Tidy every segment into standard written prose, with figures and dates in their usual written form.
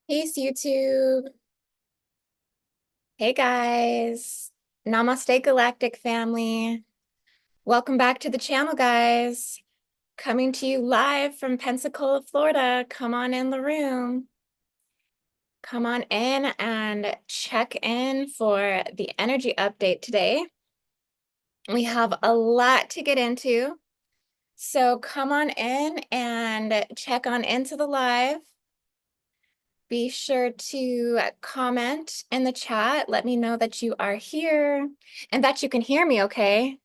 Peace, YouTube. Hey, guys. Namaste, Galactic family. Welcome back to the channel, guys. Coming to you live from Pensacola, Florida. Come on in the room. Come on in and check in for the energy update today. We have a lot to get into. So come on in and check on into the live. Be sure to comment in the chat. Let me know that you are here and that you can hear me okay.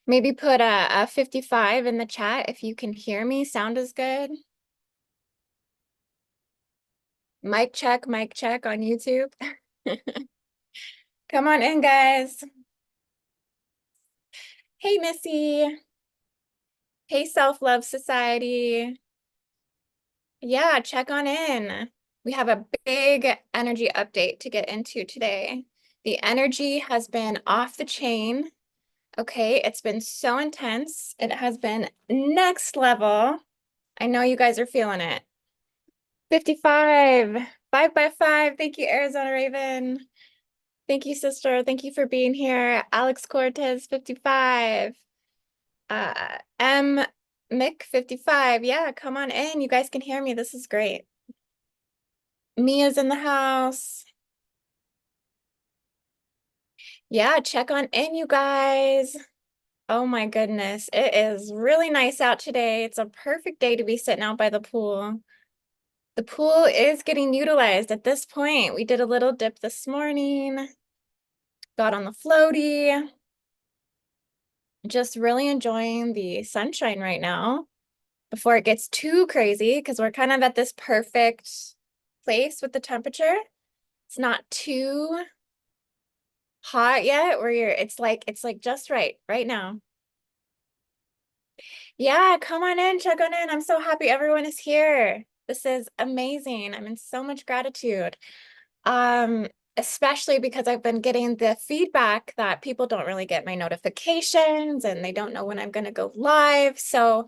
Maybe put a 55 in the chat if you can hear me. Sound is good. Mic check on YouTube. Come on in, guys. Hey, Missy. Hey, Self-Love Society. Yeah, check on in. We have a big energy update to get into today. The energy has been off the chain. Okay, it's been so intense. It has been next level. I know you guys are feeling it. 55, 5 by 5. Thank you, Arizona Raven. Thank you, sister. Thank you for being here. Alex Cortez, 55. M. Mick, 55. Yeah, come on in. You guys can hear me. This is great. Mia's in the house. Yeah, check on in, you guys. Oh my goodness. It is really nice out today. It's a perfect day to be sitting out by the pool. The pool is getting utilized at this point. We did a little dip this morning, got on the floaty, just really enjoying the sunshine right now before it gets too crazy because we're kind of at this perfect place with the temperature. It's not too hot yet where it's like just right now. Yeah, come on in, check on in. I'm so happy everyone is here. This is amazing. I'm in so much gratitude. Um, Especially because I've been getting the feedback that people don't really get my notifications and they don't know when I'm going to go live. So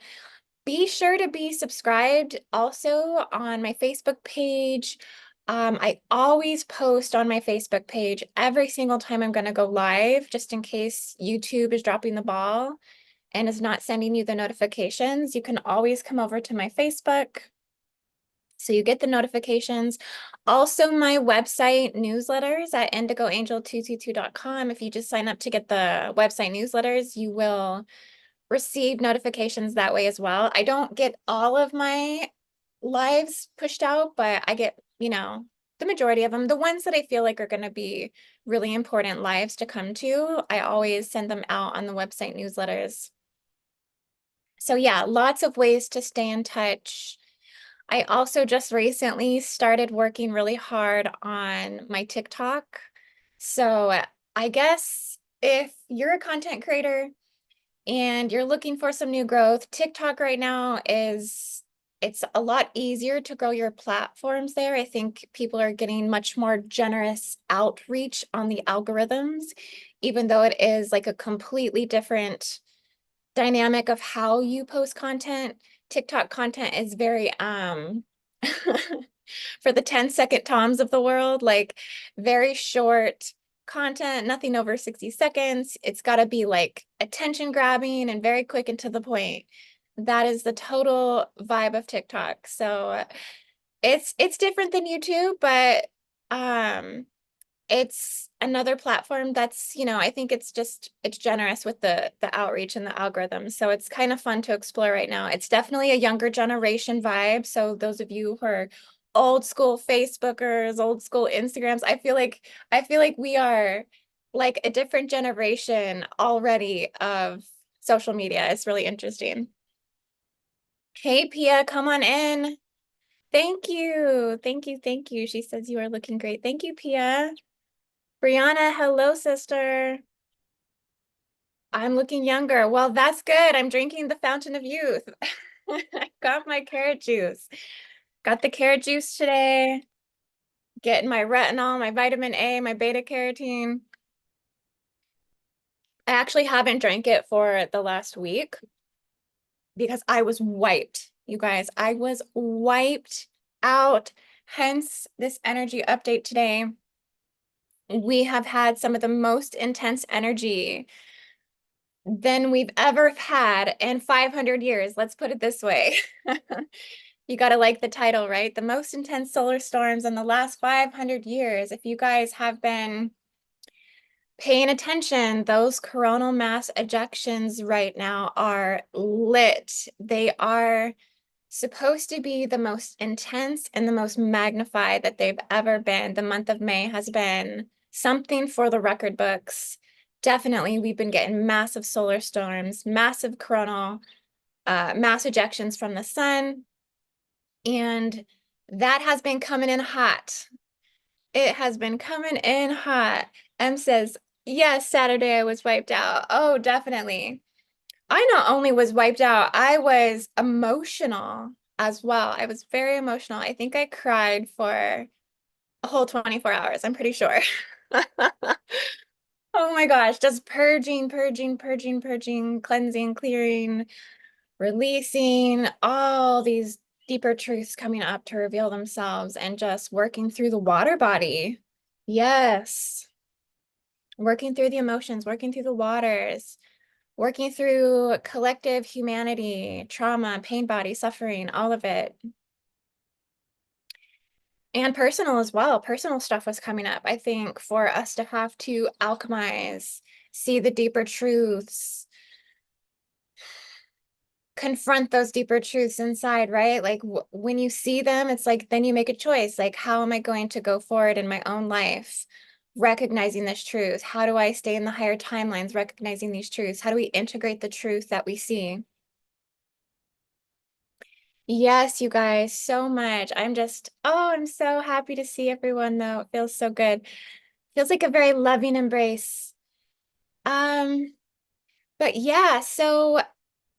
be sure to be subscribed also on my Facebook page. I always post on my Facebook page every single time I'm going to go live, just in case YouTube is dropping the ball and is not sending you the notifications. You can always come over to my Facebook so you get the notifications. Also, my website newsletters at IndigoAngel222.com. If you just sign up to get the website newsletters, you will receive notifications that way as well. I don't get all of my lives pushed out, but I get, the majority of them. The ones that I feel like are going to be really important lives to come to, I always send them out on the website newsletters. So yeah, lots of ways to stay in touch. I also just recently started working really hard on my TikTok. So I guess if you're a content creator and you're looking for some new growth, TikTok right now it's a lot easier to grow your platforms there. I think people are getting much more generous outreach on the algorithms, even though it is like a completely different dynamic of how you post content. TikTok content is very for the 10-second toms of the world, like very short content, nothing over 60 seconds. It's got to be like attention grabbing and very quick and to the point. That is the total vibe of TikTok. So it's different than YouTube, but it's another platform that's, I think it's generous with the outreach and the algorithm. So it's kind of fun to explore right now. It's definitely a younger generation vibe. So those of you who are old school Facebookers, old school Instagrams, I feel like we are like a different generation already of social media. It's really interesting. Hey, Pia, come on in. Thank you. Thank you. Thank you. She says you are looking great. Thank you, Pia. Brianna, hello, sister. I'm looking younger. Well, that's good. I'm drinking the fountain of youth. I got my carrot juice. Got the carrot juice today. Getting my retinol, my vitamin A, my beta carotene. I actually haven't drank it for the last week because I was wiped. You guys, I was wiped out Hence this energy update today. We have had some of the most intense energy than we've ever had in 500 years. Let's put it this way. You got to like the title, right? The most intense solar storms in the last 500 years. If you guys have been paying attention, those coronal mass ejections right now are lit. They are supposed to be the most intense and the most magnified that they've ever been. The month of May has been something for the record books. Definitely, we've been getting massive solar storms, massive coronal mass ejections from the sun, and that has been coming in hot. It has been coming in hot. M says, yes, Saturday I was wiped out. Oh, definitely. I not only was wiped out, I was emotional as well. I was very emotional. I think I cried for a whole 24 hours, I'm pretty sure. Oh my gosh, just purging, purging, purging, purging, cleansing, clearing, releasing all these deeper truths coming up to reveal themselves and just working through the water body. Yes, working through the emotions, working through the waters, working through collective humanity, trauma, pain body, suffering, all of it. And personal as well. Personal stuff was coming up. I think for us to have to alchemize, see the deeper truths, confront those deeper truths inside, right? Like when you see them, it's like then you make a choice. Like, how am I going to go forward in my own life? Recognizing this truth. How do I stay in the higher timelines, recognizing these truths? How do we integrate the truth that we see? Yes, you guys, so much. I'm so happy to see everyone though. It feels so good. Feels like a very loving embrace. Um, but yeah, so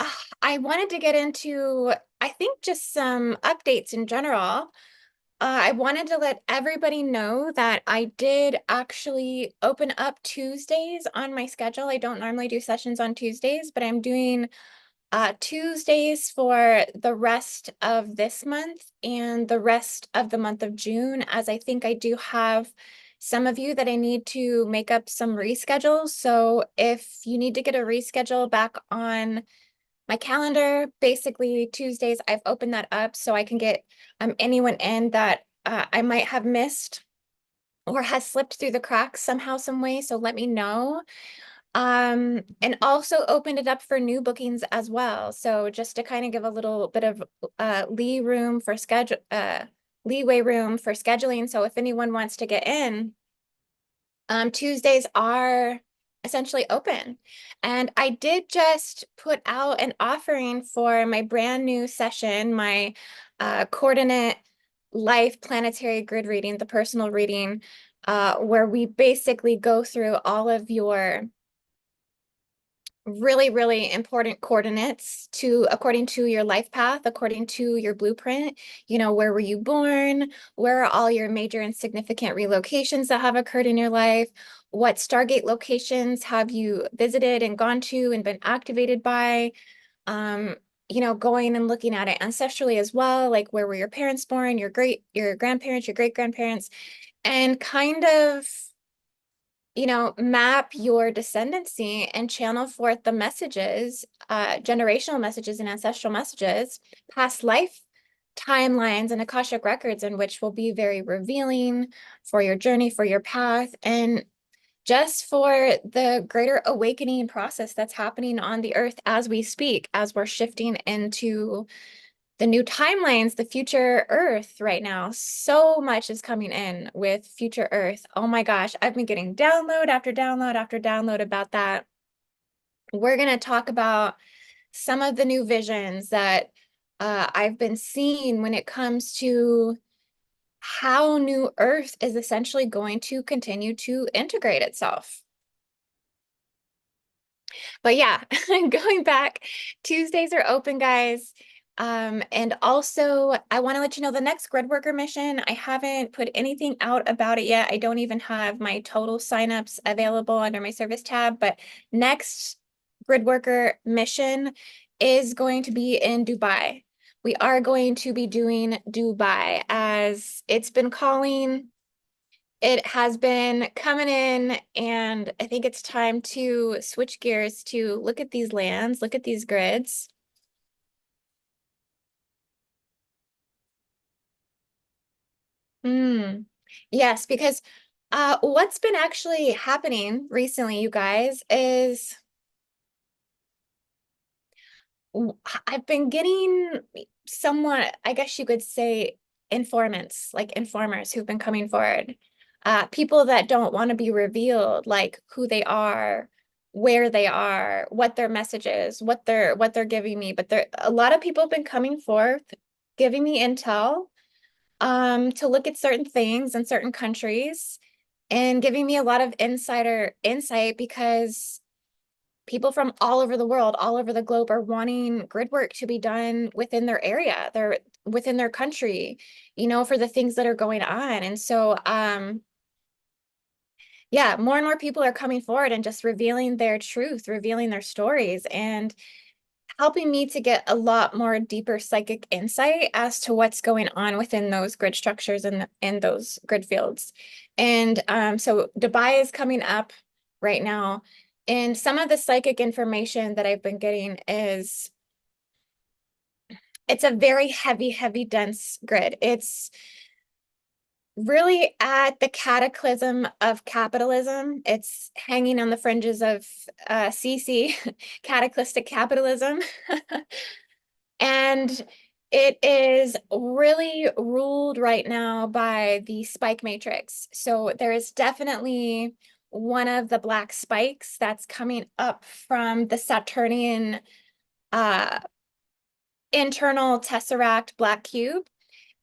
uh, I wanted to get into, I think, just some updates in general. I wanted to let everybody know that I did actually open up Tuesdays on my schedule. I don't normally do sessions on Tuesdays, but I'm doing Tuesdays for the rest of this month and the rest of the month of June, as I think I do have some of you that I need to make up some reschedules. So if you need to get a reschedule back on my calendar, basically Tuesdays, I've opened that up so I can get anyone in that I might have missed or has slipped through the cracks somehow, some way. So let me know. And also opened it up for new bookings as well. So just to kind of give a little bit of leeway room for scheduling. So if anyone wants to get in, Tuesdays are essentially open. And I did just put out an offering for my brand new session, my coordinate life planetary grid reading, the personal reading, where we basically go through all of your really, really important coordinates according to your life path, according to your blueprint. You know, where were you born? Where are all your major and significant relocations that have occurred in your life? What Stargate locations have you visited and gone to and been activated by? Um, you know, going and looking at it ancestrally as well, like where were your parents born, your grandparents, your great grandparents, and kind of, you know, map your descendancy and channel forth the messages, generational messages and ancestral messages, past life timelines and Akashic records, in which will be very revealing for your journey, for your path, and just for the greater awakening process that's happening on the earth as we speak, as we're shifting into the new timelines, the future Earth right now. So much is coming in with future Earth. Oh my gosh, I've been getting download after download after download about that. We're going to talk about some of the new visions that I've been seeing when it comes to how New Earth is essentially going to continue to integrate itself. But yeah, going back, Tuesdays are open, guys. And also, I want to let you know the next Gridworker mission, I haven't put anything out about it yet. I don't even have my total signups available under my service tab, but next Gridworker mission is going to be in Dubai. We are going to be doing Dubai. because it's been calling. It has been coming in, and I think it's time to switch gears to look at these lands, look at these grids. Yes, because what's been actually happening recently, you guys, is I've been getting somewhat, I guess you could say, informants, like informers who've been coming forward. People that don't want to be revealed, like who they are, where they are, what their message is, what they're giving me. But a lot of people have been coming forth, giving me intel, to look at certain things in certain countries and giving me a lot of insider insight because people from all over the world, all over the globe are wanting grid work to be done within their area, they're within their country, for the things that are going on. And so, yeah, more and more people are coming forward and just revealing their truth, revealing their stories, and helping me to get a lot more deeper psychic insight as to what's going on within those grid structures and in those grid fields. And so Dubai is coming up right now. And some of the psychic information that I've been getting is it's a very heavy, heavy, dense grid. It's really at the cataclysm of capitalism. It's hanging on the fringes of CC, cataclysmic capitalism. And it is really ruled right now by the spike matrix. So there is definitely one of the black spikes that's coming up from the Saturnian uh, internal tesseract black cube.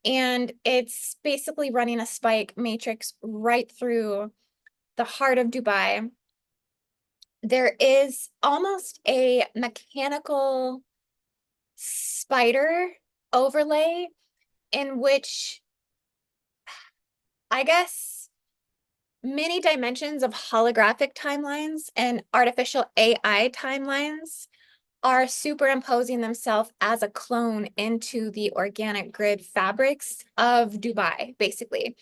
And it's basically running a spike matrix right through the heart of Dubai. There is almost a mechanical spider overlay in which I guess many dimensions of holographic timelines and artificial AI timelines are superimposing themselves as a clone into the organic grid fabrics of Dubai, basically.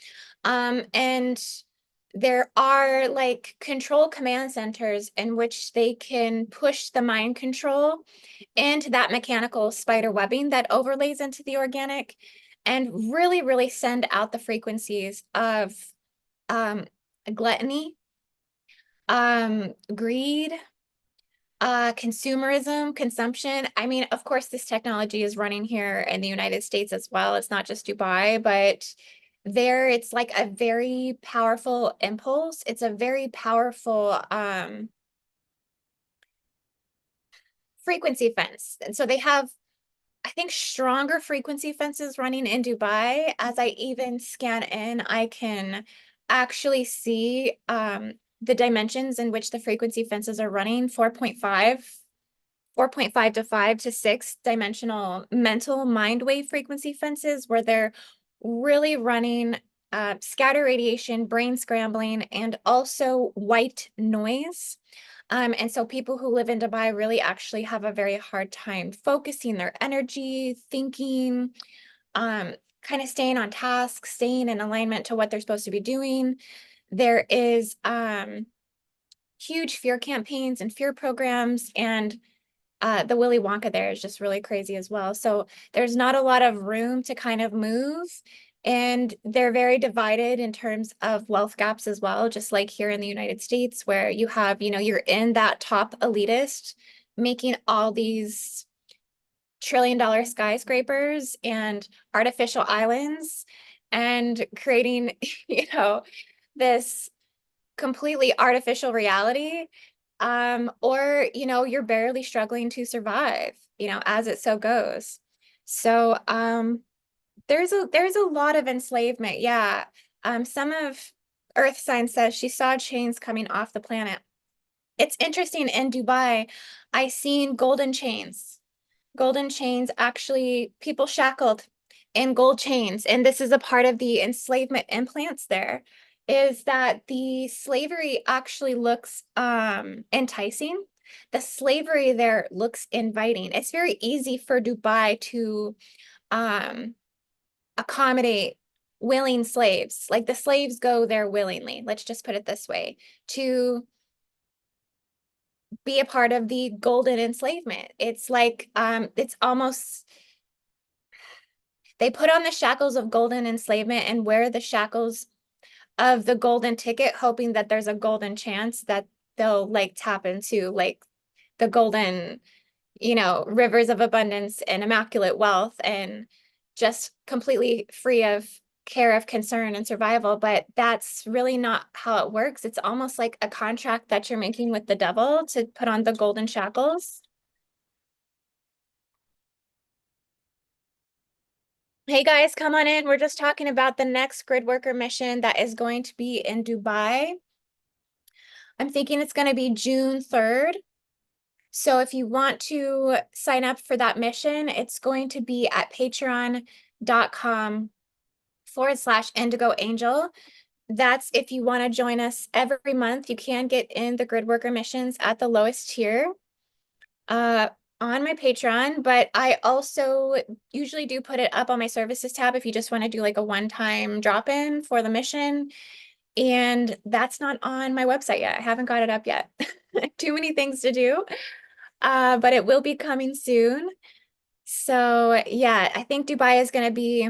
And there are like control command centers in which they can push the mind control into that mechanical spider webbing that overlays into the organic and really, really send out the frequencies of um, gluttony, greed, consumerism, consumption. I mean, of course, this technology is running here in the United States as well. It's not just Dubai, but there it's like a very powerful impulse. It's a very powerful frequency fence. And so they have, I think, stronger frequency fences running in Dubai. As I even scan in, I can actually see the dimensions in which the frequency fences are running 4.5 to 5 to 6 dimensional mental mind wave frequency fences where they're really running scatter radiation, brain scrambling, and also white noise. And so people who live in Dubai really actually have a very hard time focusing their energy, thinking, kind of staying on task, staying in alignment to what they're supposed to be doing. There is huge fear campaigns and fear programs, and the Willy Wonka there is just really crazy as well. So there's not a lot of room to kind of move. And they're very divided in terms of wealth gaps as well, just like here in the United States, where you have, you're in that top elitist making all these trillion-dollar skyscrapers and artificial islands and creating, this completely artificial reality, or you're barely struggling to survive, as it so goes. So there's a lot of enslavement. Yeah. Some of Earth Sign says she saw chains coming off the planet. It's interesting, in Dubai I seen golden chains, actually people shackled in gold chains. And this is a part of the enslavement implants there, is that the slavery actually looks enticing. The slavery there looks inviting. It's very easy for Dubai to accommodate willing slaves. Like the slaves go there willingly. Let's just put it this way, to be a part of the golden enslavement. It's like, it's almost, they put on the shackles of golden enslavement and wear the shackles of the golden ticket, hoping that there's a golden chance that they'll like tap into like the golden, rivers of abundance and immaculate wealth and just completely free of care, of concern and survival. But that's really not how it works. It's almost like a contract that you're making with the devil to put on the golden shackles. Hey guys, come on in. We're just talking about the next grid worker mission that is going to be in Dubai. I'm thinking it's going to be June 3rd. So if you want to sign up for that mission, it's going to be at patreon.com/IndigoAngel. That's if you want to join us every month. You can get in the grid worker missions at the lowest tier on my Patreon, but I also usually do put it up on my services tab if you just want to do like a one-time drop-in for the mission. And that's not on my website yet. I haven't got it up yet. Too many things to do, but it will be coming soon. So yeah, I think Dubai is going to be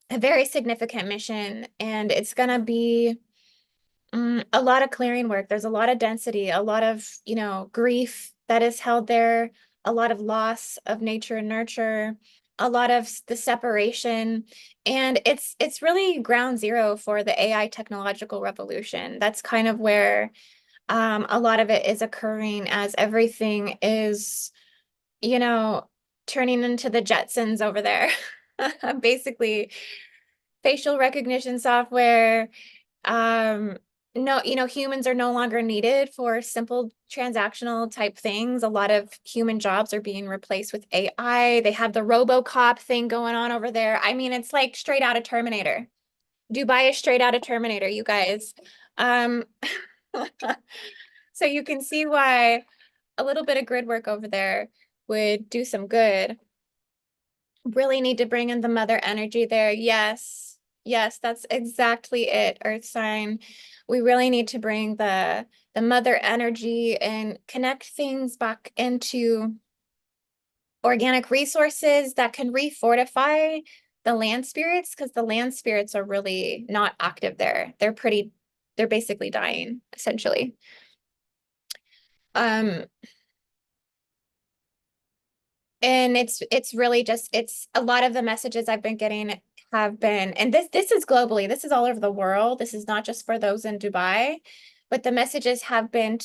a very significant mission, and it's going to be a lot of clearing work. There's a lot of density, a lot of, grief that is held there, a lot of loss of nature and nurture, a lot of the separation. And it's really ground zero for the AI technological revolution. That's kind of where a lot of it is occurring, as everything is, turning into the Jetsons over there. Basically, facial recognition software. No, humans are no longer needed for simple transactional type things. A lot of human jobs are being replaced with AI. They have the RoboCop thing going on over there. I mean, it's like straight out of Terminator. Dubai is straight out of Terminator, you guys. Um, so you can see why a little bit of grid work over there would do some good. Really need to bring in the mother energy there. Yes. Yes, that's exactly it, Earth sign. We really need to bring the mother energy and connect things back into organic resources that can refortify the land spirits, because the land spirits are really not active there. They're basically dying, essentially. And it's really just, it's a lot of the messages I've been getting have been, and this is globally, this is all over the world. This is not just for those in Dubai, but the messages have been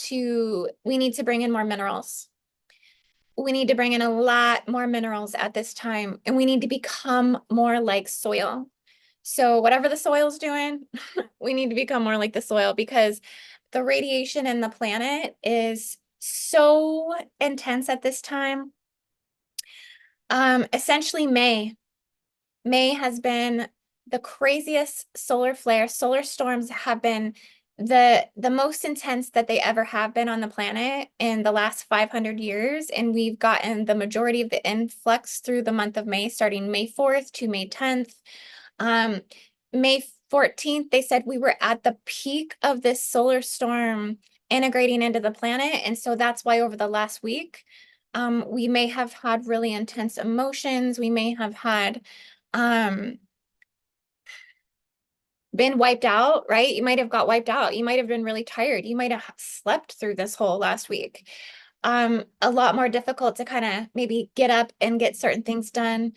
we need to bring in more minerals. We need to bring in a lot more minerals at this time, and we need to become more like soil. So whatever the soil's doing, we need to become more like the soil, because the radiation in the planet is so intense at this time. Essentially May has been the craziest solar flare. Solar storms have been the most intense that they ever have been on the planet in the last 500 years. And we've gotten the majority of the influx through the month of May, starting May 4th to May 10th. May 14th, they said we were at the peak of this solar storm integrating into the planet. And so that's why over the last week, we may have had really intense emotions. We may have had been wiped out, right? You might have got wiped out. You might have been really tired. You might have slept through this whole last week. A lot more difficult to kind of maybe get up and get certain things done.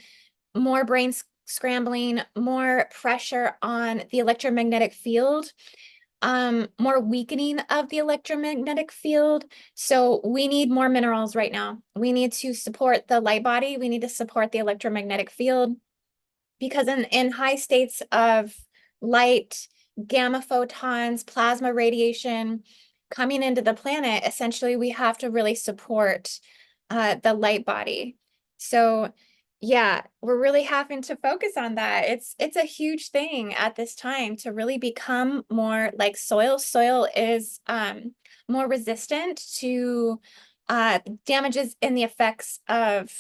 More brain scrambling, more pressure on the electromagnetic field. More weakening of the electromagnetic field. So we need more minerals right now. We need to support the light body. We need to support the electromagnetic field, because in high states of light, gamma photons, plasma radiation coming into the planet, essentially we have to really support the light body. So yeah, we're really having to focus on that. It's a huge thing at this time to really become more like soil. Soil is more resistant to damages and the effects of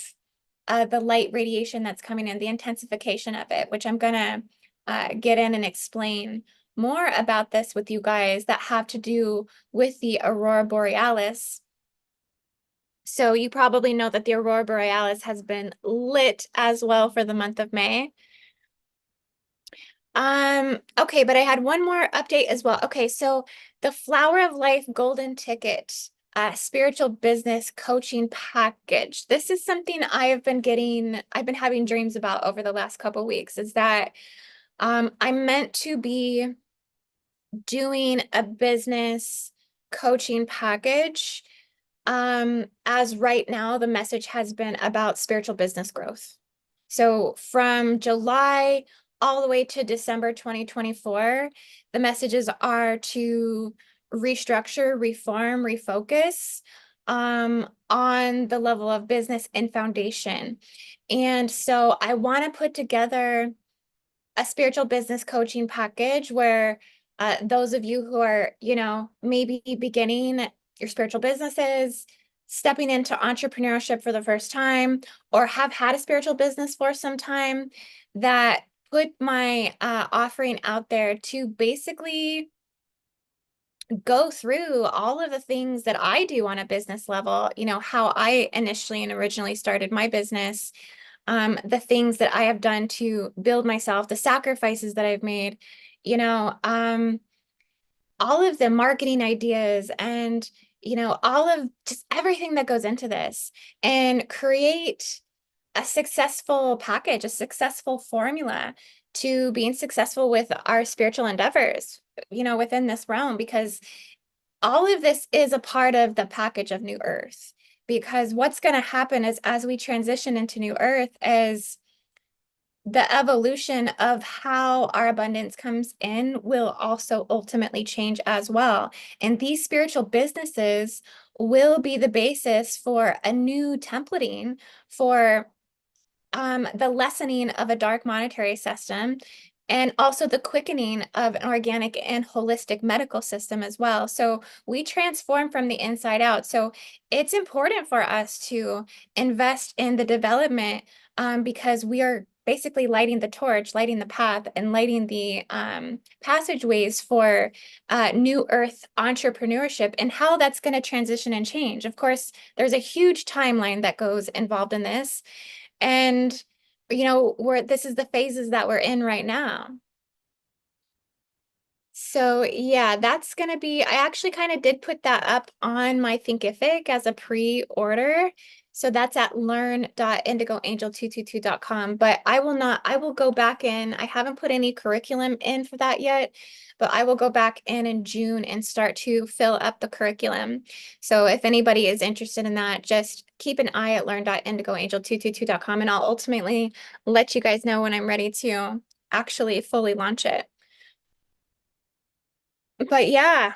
the light radiation that's coming in, the intensification of it, which I'm gonna get in and explain more about this with you guys that have to do with the Aurora Borealis. So you probably know that the Aurora Borealis has been lit as well for the month of May. Okay, but I had one more update as well. Okay, so the Flower of Life Golden Ticket, spiritual business coaching package. This is something I've been having dreams about over the last couple weeks, is that I'm meant to be doing a business coaching package. As right now, the message has been about spiritual business growth. So from July all the way to December 2024, the messages are to restructure, reform, refocus on the level of business and foundation. And so I want to put together a spiritual business coaching package where those of you who are, maybe beginning your spiritual businesses, stepping into entrepreneurship for the first time, or have had a spiritual business for some time, that put my offering out there to basically go through all of the things that I do on a business level, how I initially and originally started my business, the things that I have done to build myself, the sacrifices that I've made, all of the marketing ideas and, all of just everything that goes into this, and create a successful package, a successful formula to being successful with our spiritual endeavors, within this realm, because all of this is a part of the package of New Earth. Because what's going to happen is, as we transition into New Earth, is the evolution of how our abundance comes in will also ultimately change as well. And these spiritual businesses will be the basis for a new templating for the lessening of a dark monetary system, and also the quickening of an organic and holistic medical system as well. So we transform from the inside out. So it's important for us to invest in the development, because we are basically lighting the torch, lighting the path, and lighting the passageways for new earth entrepreneurship, and how that's going to transition and change. Of course, there's a huge timeline that goes involved in this. And, this is the phases that we're in right now. So yeah, that's going to be, I actually kind of did put that up on my Thinkific as a pre-order. So that's at learn.indigoangel222.com. But I will go back in. I haven't put any curriculum in for that yet, but I will go back in June and start to fill up the curriculum. So if anybody is interested in that, just keep an eye at learn.indigoangel222.com, and I'll ultimately let you guys know when I'm ready to actually fully launch it. But yeah,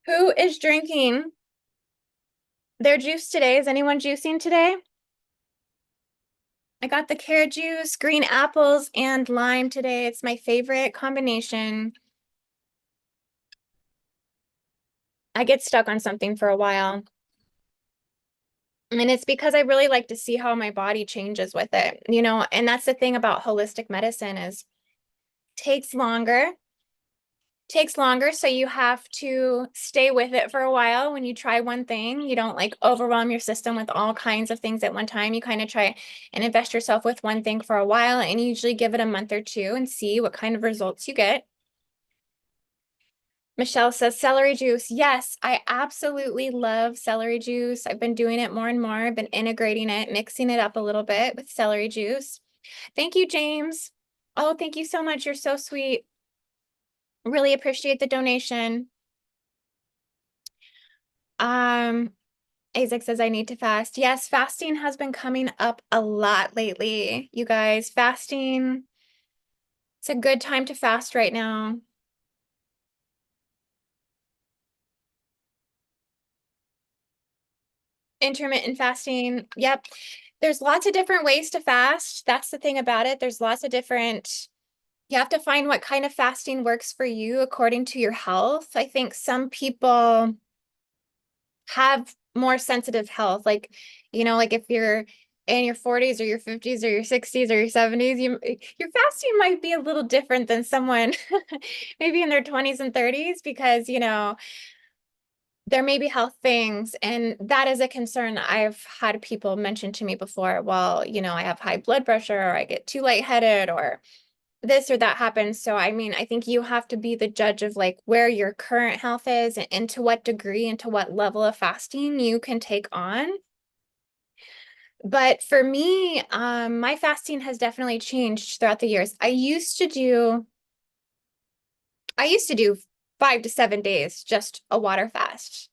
who is drinking their juice today? Is anyone juicing today? I got the carrot juice, green apples, and lime today. It's my favorite combination. I get stuck on something for a while. And it's because I really like to see how my body changes with it, and that's the thing about holistic medicine, is takes longer takes longer. So you have to stay with it for a while. When you try one thing, you don't like overwhelm your system with all kinds of things at one time. You kind of try and invest yourself with one thing for a while, and you usually give it a month or two and see what kind of results you get. Michelle says celery juice. Yes, I absolutely love celery juice. I've been doing it more and more. I've been integrating it, mixing it up a little bit with celery juice. Thank you, James. Oh, thank you so much. You're so sweet. Really appreciate the donation. Um, Isaac says I need to fast. Yes, fasting has been coming up a lot lately. You guys, fasting, it's a good time to fast right now. Intermittent fasting. Yep. There's lots of different ways to fast. That's the thing about it. There's lots of different, you have to find what kind of fasting works for you according to your health. I think some people have more sensitive health. Like, like if you're in your 40s or your 50s or your 60s or your 70s, your fasting might be a little different than someone maybe in their 20s and 30s, because, there may be health things, and that is a concern I've had people mention to me before. Well, I have high blood pressure, or I get too lightheaded, or this or that happens. So, I mean, I think you have to be the judge of like where your current health is, and to what degree and to what level of fasting you can take on. But for me, my fasting has definitely changed throughout the years. I used to do 5 to 7 days, just a water fast.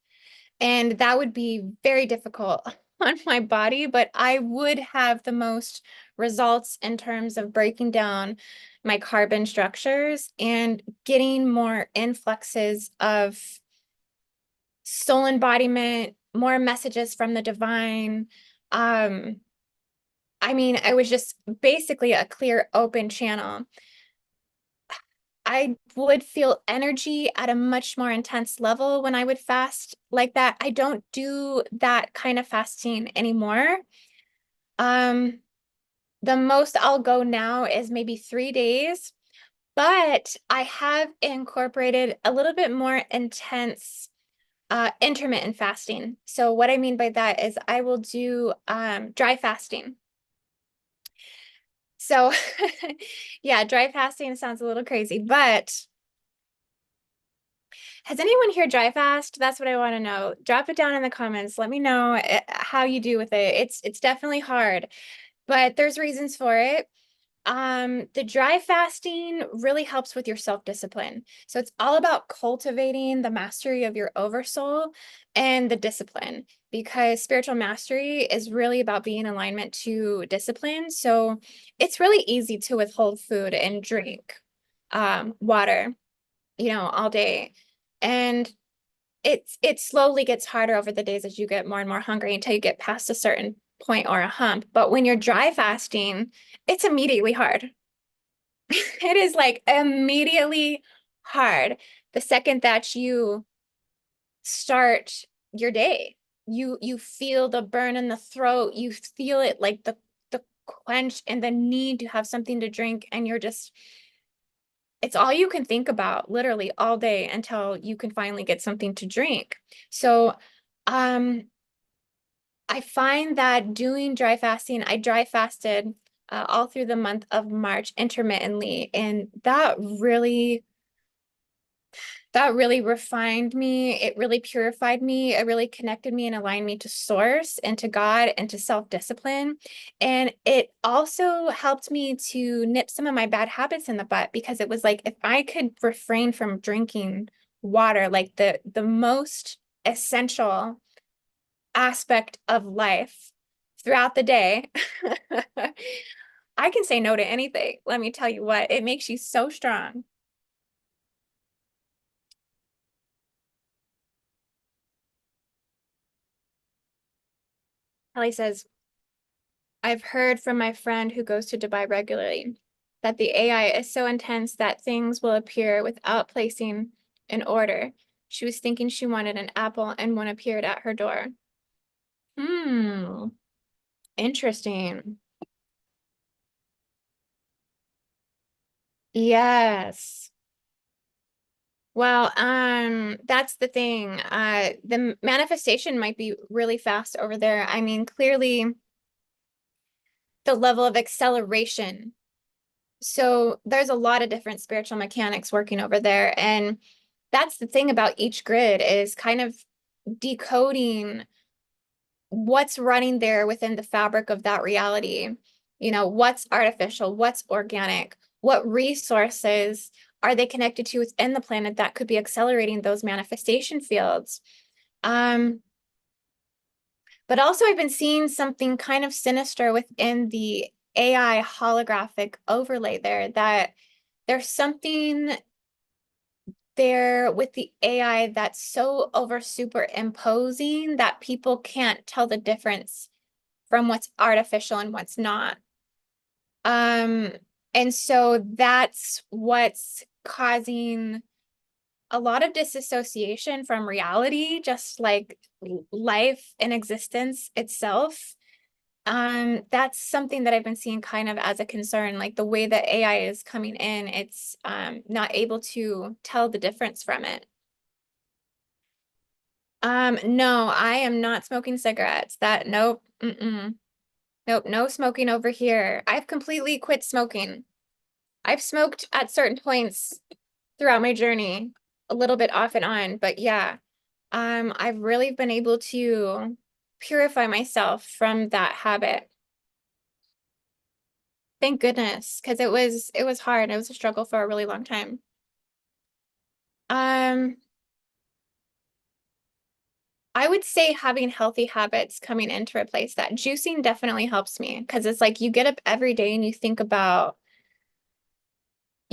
And that would be very difficult on my body, but I would have the most results in terms of breaking down my carbon structures and getting more influxes of soul embodiment, more messages from the divine. I mean, I was just basically a clear, open channel. I would feel energy at a much more intense level when I would fast like that. I don't do that kind of fasting anymore. Um, the most I'll go now is maybe 3 days, but I have incorporated a little bit more intense intermittent fasting. So what I mean by that is I will do dry fasting. So yeah, dry fasting sounds a little crazy, but has anyone here dry fast? That's what I want to know. Drop it down in the comments. Let me know how you do with it. It's definitely hard, but there's reasons for it. The dry fasting really helps with your self-discipline. So it's all about cultivating the mastery of your oversoul and the discipline, because spiritual mastery is really about being in alignment to discipline. So it's really easy to withhold food and drink water, all day. And it slowly gets harder over the days as you get more and more hungry until you get past a certain point or a hump. But when you're dry fasting, it's immediately hard. It is like immediately hard. The second that you start your day, you feel the burn in the throat, you feel it like the quench and the need to have something to drink, and it's all you can think about literally all day until you can finally get something to drink. So, I find that doing dry fasting, I dry fasted all through the month of March intermittently, and that really refined me. It really purified me. It really connected me and aligned me to source and to God and to self-discipline. And it also helped me to nip some of my bad habits in the butt, because it was like, if I could refrain from drinking water, like the most essential aspect of life throughout the day, I can say no to anything. Let me tell you what, it makes you so strong. Kelly says, I've heard from my friend who goes to Dubai regularly that the AI is so intense that things will appear without placing an order. She was thinking she wanted an apple and one appeared at her door. Hmm, interesting. Yes. Well, that's the thing. The manifestation might be really fast over there. I mean, clearly the level of acceleration. So there's a lot of different spiritual mechanics working over there. And that's the thing about each grid, is kind of decoding what's running there within the fabric of that reality. What's artificial, what's organic, what resources are they connected to within the planet that could be accelerating those manifestation fields. Um, but also I've been seeing something kind of sinister within the AI holographic overlay there, that there's something there with the AI that's so over superimposing that people can't tell the difference from what's artificial and what's not. Um, and so that's what's causing a lot of disassociation from reality, just like life and existence itself. That's something that I've been seeing kind of as a concern, like the way that AI is coming in, it's not able to tell the difference from it. No, I am not smoking cigarettes. Nope, nope, no smoking over here. I've completely quit smoking. I've smoked at certain points throughout my journey, a little bit off and on, but yeah, I've really been able to purify myself from that habit. Thank goodness, because it was hard. It was a struggle for a really long time. Um, I would say having healthy habits coming in to replace that. Juicing definitely helps me because it's like you get up every day and you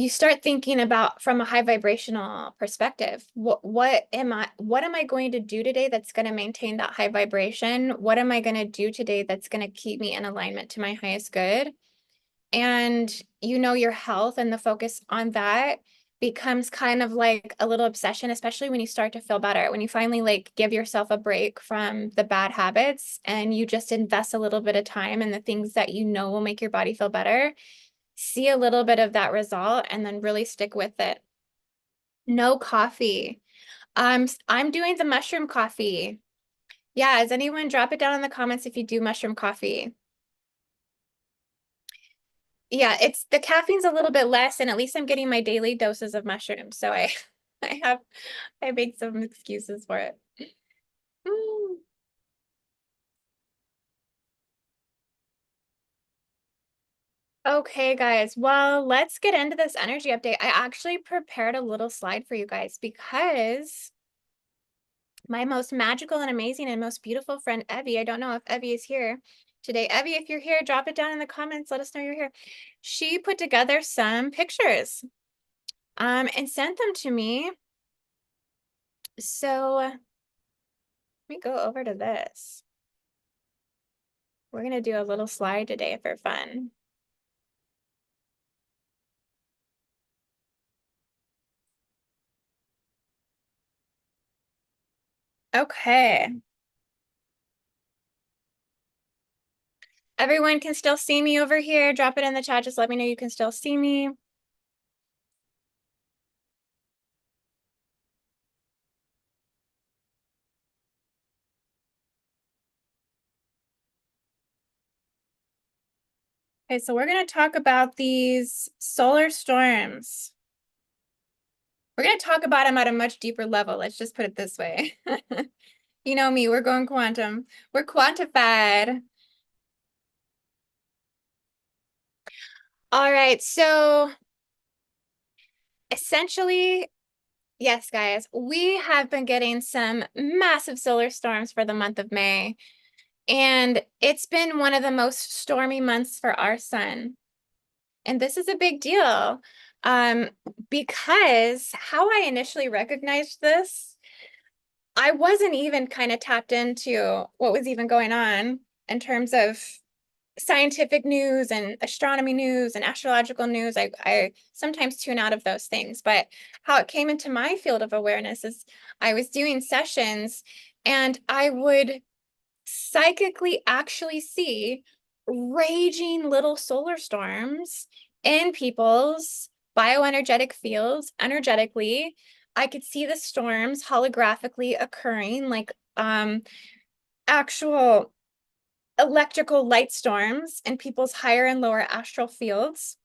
start thinking about from a high vibrational perspective. What am I going to do today that's going to maintain that high vibration? What am I going to do today that's going to keep me in alignment to my highest good? And your health and the focus on that becomes kind of like a little obsession, especially when you start to feel better, when you finally like give yourself a break from the bad habits and you just invest a little bit of time in the things that will make your body feel better, see a little bit of that result and then really stick with it. No coffee. I'm doing the mushroom coffee. Yeah, does anyone drop it down in the comments if you do mushroom coffee? Yeah, it's the caffeine's a little bit less, and at least I'm getting my daily doses of mushrooms. So I I made some excuses for it. Mm. Okay, guys. Well, let's get into this energy update. I actually prepared a little slide for you guys because my most magical and amazing and most beautiful friend, Evie, I don't know if Evie is here today. Evie, if you're here, drop it down in the comments. Let us know you're here. She put together some pictures and sent them to me. So let me go over to this. We're going to do a little slide today for fun. Okay. Everyone can still see me over here. Drop it in the chat. Just let me know you can still see me. Okay, so we're going to talk about these solar storms. We're going to talk about them at a much deeper level. Let's just put it this way. You know me, we're going quantum. We're quantified. All right, so essentially, yes, guys, we have been getting some massive solar storms for the month of May. And it's been one of the most stormy months for our sun. And this is a big deal um, because how I initially recognized this, I wasn't even kind of tapped into what was even going on in terms of scientific news and astronomy news and astrological news. I sometimes tune out of those things. But how it came into my field of awareness is I was doing sessions and I would psychically actually see raging little solar storms in people's bioenergetic fields energetically. I could see the storms holographically occurring, like actual electrical light storms in people's higher and lower astral fields.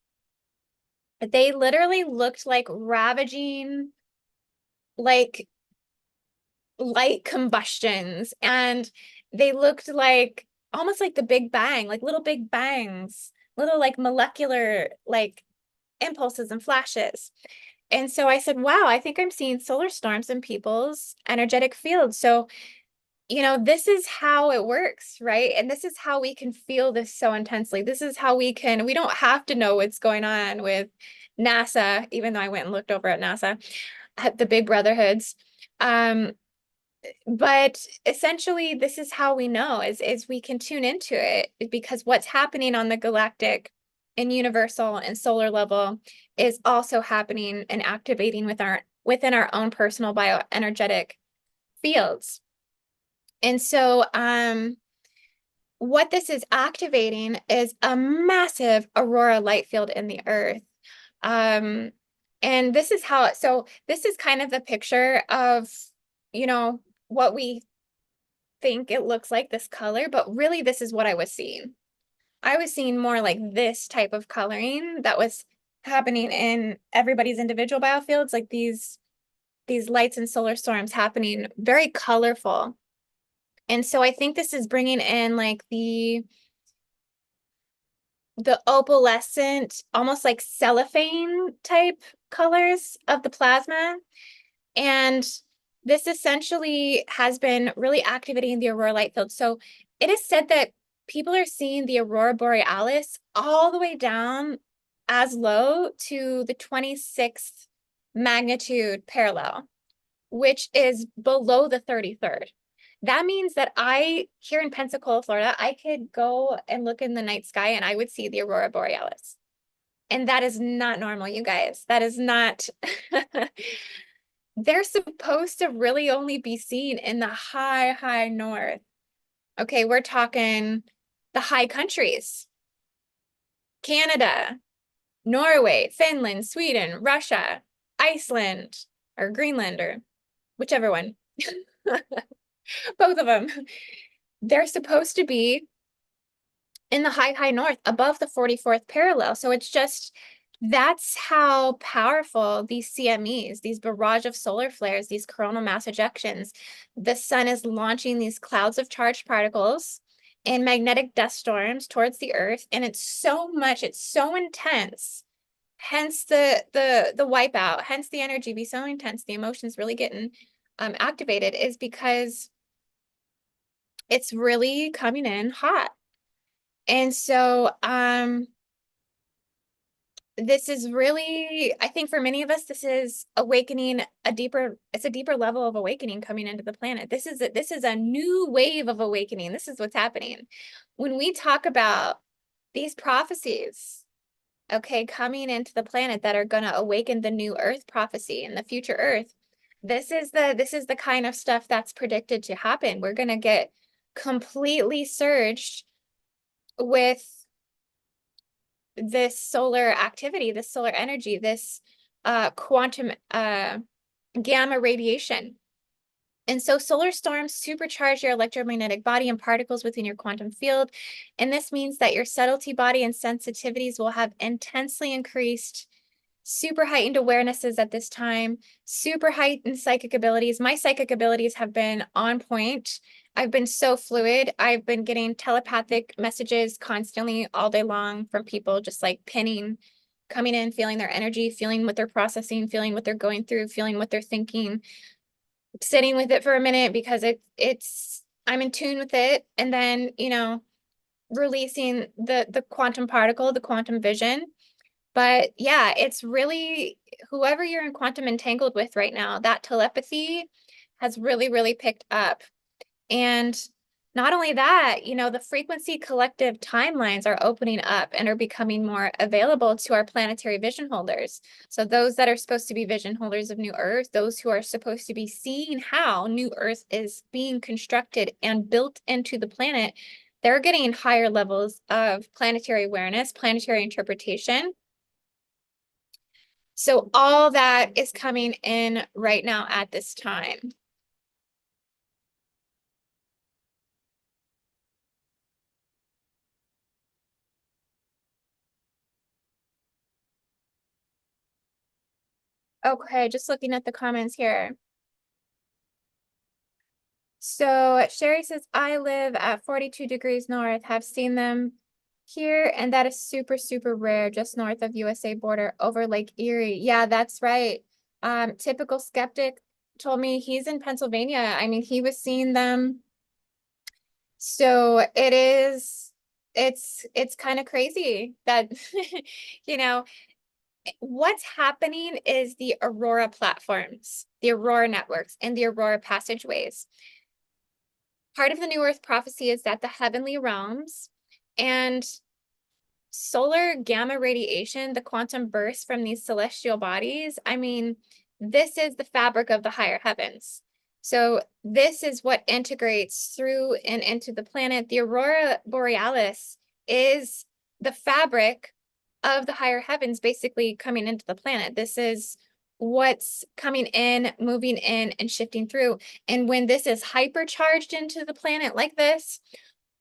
They literally looked like ravaging, like light combustions, and they looked like almost like the Big Bang, like little Big Bangs, little like molecular like impulses and flashes. And so I said, wow, I think I'm seeing solar storms in people's energetic fields. So, this is how it works, right? And this is how we can feel this so intensely. This is how we don't have to know what's going on with NASA, even though I went and looked over at NASA, at the big brotherhoods. But essentially, this is how we know is we can tune into it because what's happening on the galactic and universal and solar level is also happening and activating within our own personal bioenergetic fields. And so what this is activating is a massive aurora light field in the earth. And this is how, so this is kind of the picture of, you know, what we think it looks like, this color, but really this is what I was seeing. I was seeing more like this type of coloring that was happening in everybody's individual biofields, like these lights and solar storms happening, very colorful. And so I think this is bringing in like the opalescent, almost like cellophane type colors of the plasma. And this essentially has been really activating the aurora light field. So it is said that people are seeing the Aurora Borealis all the way down as low to the 26th magnitude parallel, which is below the 33rd. That means that here in Pensacola, Florida, I could go and look in the night sky and I would see the Aurora Borealis. And that is not normal, you guys. That is not, they're supposed to really only be seen in the high north. Okay, we're talking the high countries, Canada, Norway, Finland, Sweden, Russia, Iceland, or Greenland, or whichever one. Both of them. They're supposed to be in the high north above the 44th parallel. So it's just, that's how powerful these CMEs, these barrage of solar flares, these coronal mass ejections, the sun is launching these clouds of charged particles and magnetic dust storms towards the earth. And it's so much, it's so intense. Hence the wipeout, hence the energy be so intense, the emotions really getting activated, is because it's really coming in hot. And so this is really, I think for many of us, this is awakening it's a deeper level of awakening coming into the planet. This is a new wave of awakening. This is what's happening. When we talk about these prophecies, okay, coming into the planet that are going to awaken the new Earth prophecy and the future Earth, this is the kind of stuff that's predicted to happen. We're going to get completely surged with this solar activity, this solar energy, this quantum gamma radiation. And so solar storms supercharge your electromagnetic body and particles within your quantum field. And this means that your subtlety body and sensitivities will have intensely increased, super heightened awarenesses at this time, super heightened psychic abilities. My psychic abilities have been on point. I've been so fluid. I've been getting telepathic messages constantly all day long from people just like pinning, coming in, feeling their energy, feeling what they're processing, feeling what they're going through, feeling what they're thinking, sitting with it for a minute because I'm in tune with it. And then, releasing the quantum particle, the quantum vision. But yeah, it's really whoever you're in quantum entangled with right now, that telepathy has really, really picked up. And not only that, the frequency collective timelines are opening up and are becoming more available to our planetary vision holders. So those that are supposed to be vision holders of New Earth, those who are supposed to be seeing how New Earth is being constructed and built into the planet, they're getting higher levels of planetary awareness, planetary interpretation. So all that is coming in right now at this time. Okay, just looking at the comments here. So Sherry says, I live at 42 degrees north, have seen them here, and that is super, super rare, just north of USA border over Lake Erie. Yeah, that's right. Typical skeptic told me he's in Pennsylvania. I mean, he was seeing them. So it's kind of crazy that, what's happening is the Aurora platforms, the Aurora networks, and the Aurora passageways. Part of the New Earth prophecy is that the heavenly realms and solar gamma radiation, the quantum bursts from these celestial bodies, I mean, this is the fabric of the higher heavens. So this is what integrates through and into the planet. The Aurora Borealis is the fabric of the higher heavens basically coming into the planet. This is what's coming in, moving in, and shifting through. And when this is hypercharged into the planet like this,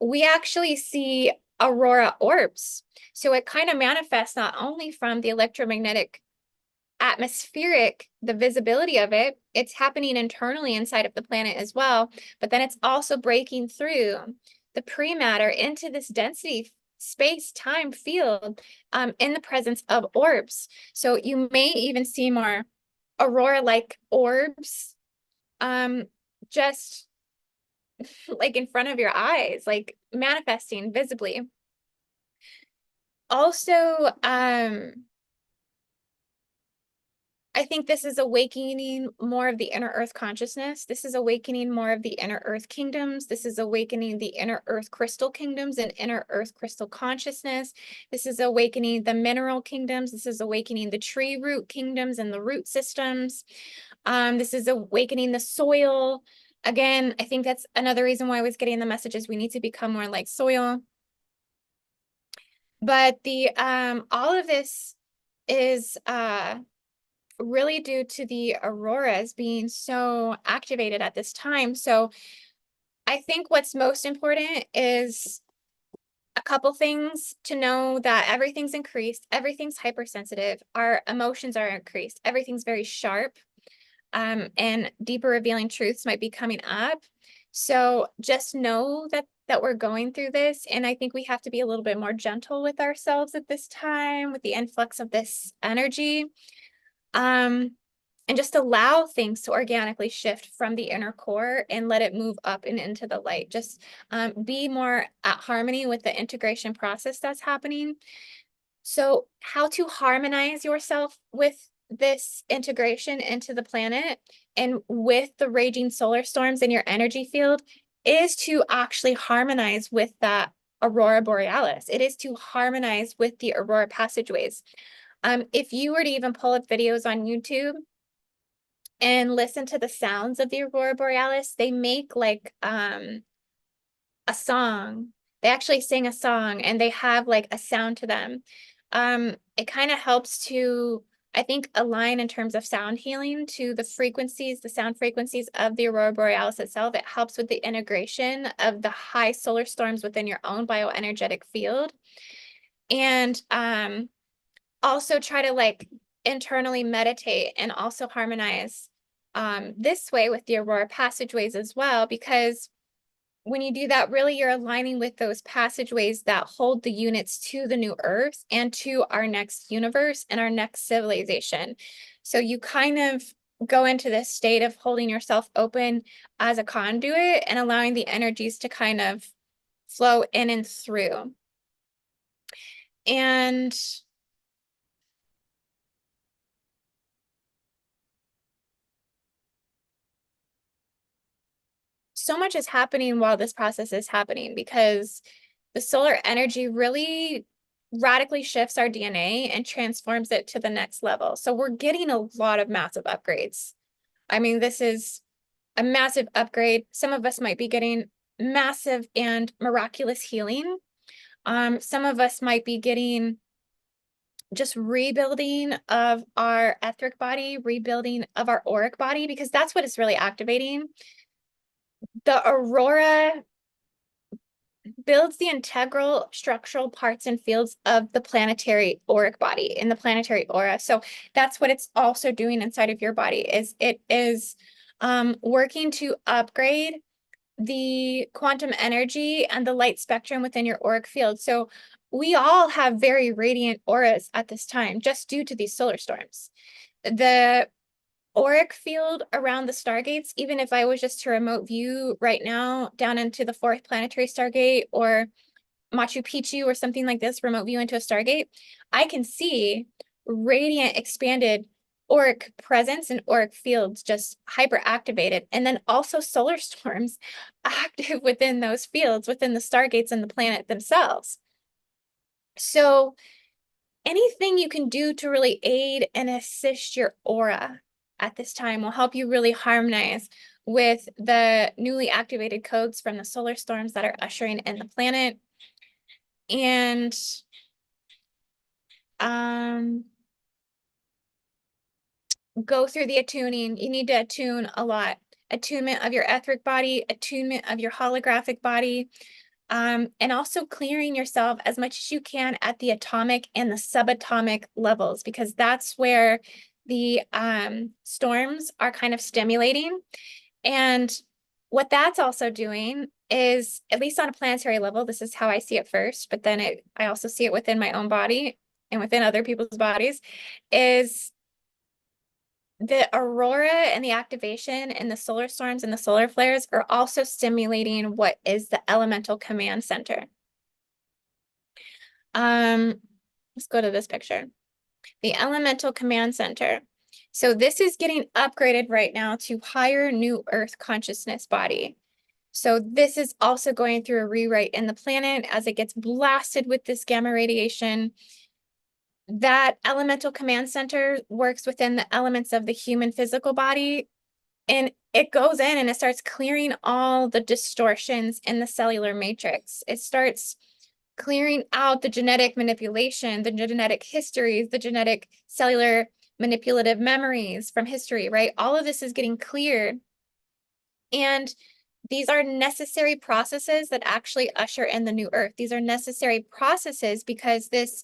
we actually see aurora orbs. So it kind of manifests not only from the electromagnetic atmospheric, the visibility of it, it's happening internally inside of the planet as well, but then it's also breaking through the pre-matter into this density space-time field in the presence of orbs. So you may even see more aurora-like orbs just like in front of your eyes, like manifesting visibly. Also, I think this is awakening more of the inner earth consciousness. This is awakening more of the inner earth kingdoms. This is awakening the inner earth crystal kingdoms and inner earth crystal consciousness. This is awakening the mineral kingdoms. This is awakening the tree root kingdoms and the root systems. This is awakening the soil. Again, I think that's another reason why I was getting the messages. We need to become more like soil. But the all of this is really due to the auroras being so activated at this time. So I think what's most important is a couple things to know: that everything's increased, everything's hypersensitive, our emotions are increased, everything's very sharp, and deeper revealing truths might be coming up. So just know that we're going through this, and I think we have to be a little bit more gentle with ourselves at this time with the influx of this energy. And just allow things to organically shift from the inner core and let it move up and into the light. Just be more at harmony with the integration process that's happening. So how to harmonize yourself with this integration into the planet and with the raging solar storms in your energy field is to actually harmonize with that Aurora Borealis. It is to harmonize with the Aurora passageways. If you were to even pull up videos on YouTube and listen to the sounds of the Aurora Borealis, they make like a song. They actually sing a song and they have like a sound to them. It kind of helps to, I think, align in terms of sound healing to the frequencies, the sound frequencies of the Aurora Borealis itself. It helps with the integration of the high solar storms within your own bioenergetic field. And also try to like internally meditate and also harmonize this way with the Aurora passageways as well, because when you do that, really you're aligning with those passageways that hold the units to the new earth and to our next universe and our next civilization. So you kind of go into this state of holding yourself open as a conduit and allowing the energies to kind of flow in and through. And so much is happening while this process is happening, because the solar energy really radically shifts our DNA and transforms it to the next level. So we're getting a lot of massive upgrades. I mean, this is a massive upgrade. Some of us might be getting massive and miraculous healing. Some of us might be getting just rebuilding of our etheric body, rebuilding of our auric body, because that's what it's really activating. The aurora builds the integral structural parts and fields of the planetary auric body in the planetary aura. So that's what it's also doing inside of your body, is it is working to upgrade the quantum energy and the light spectrum within your auric field. So we all have very radiant auras at this time, just due to these solar storms. The auric field around the stargates, even if I was just to remote view right now down into the fourth planetary stargate or Machu Picchu or something like this, remote view into a stargate, I can see radiant expanded auric presence and auric fields just hyper activated, and then also solar storms active within those fields, within the stargates and the planet themselves. So anything you can do to really aid and assist your aura at this time will help you really harmonize with the newly activated codes from the solar storms that are ushering in the planet. And go through the attuning. You need to attune a lot. Attunement of your etheric body, attunement of your holographic body, and also clearing yourself as much as you can at the atomic and the subatomic levels, because that's where the storms are kind of stimulating. And what that's also doing is, at least on a planetary level, this is how I see it first, but then I also see it within my own body and within other people's bodies, is the aurora and the activation and the solar storms and the solar flares are also stimulating what is the elemental command center. Let's go to this picture. The elemental command center. So this is getting upgraded right now to higher new earth consciousness body. So this is also going through a rewrite in the planet as it gets blasted with this gamma radiation. That elemental command center works within the elements of the human physical body, and it goes in and it starts clearing all the distortions in the cellular matrix. It starts clearing out the genetic manipulation, the genetic histories, the genetic cellular manipulative memories from history, right? All of this is getting cleared. And these are necessary processes that actually usher in the new earth. These are necessary processes because this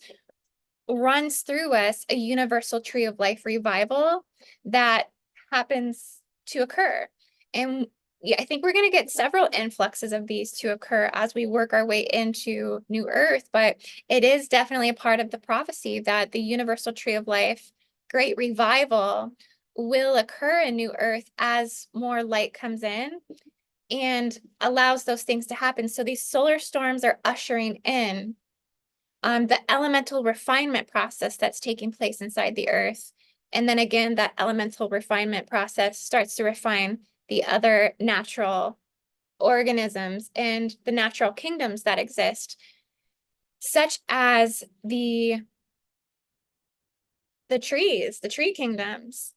runs through us a universal tree of life revival that happens to occur. And yeah, I think we're going to get several influxes of these to occur as we work our way into New Earth, but it is definitely a part of the prophecy that the universal tree of life, great revival, will occur in New Earth as more light comes in and allows those things to happen. So these solar storms are ushering in the elemental refinement process that's taking place inside the earth. And then again, that elemental refinement process starts to refine the other natural organisms and the natural kingdoms that exist, such as the trees, the tree kingdoms.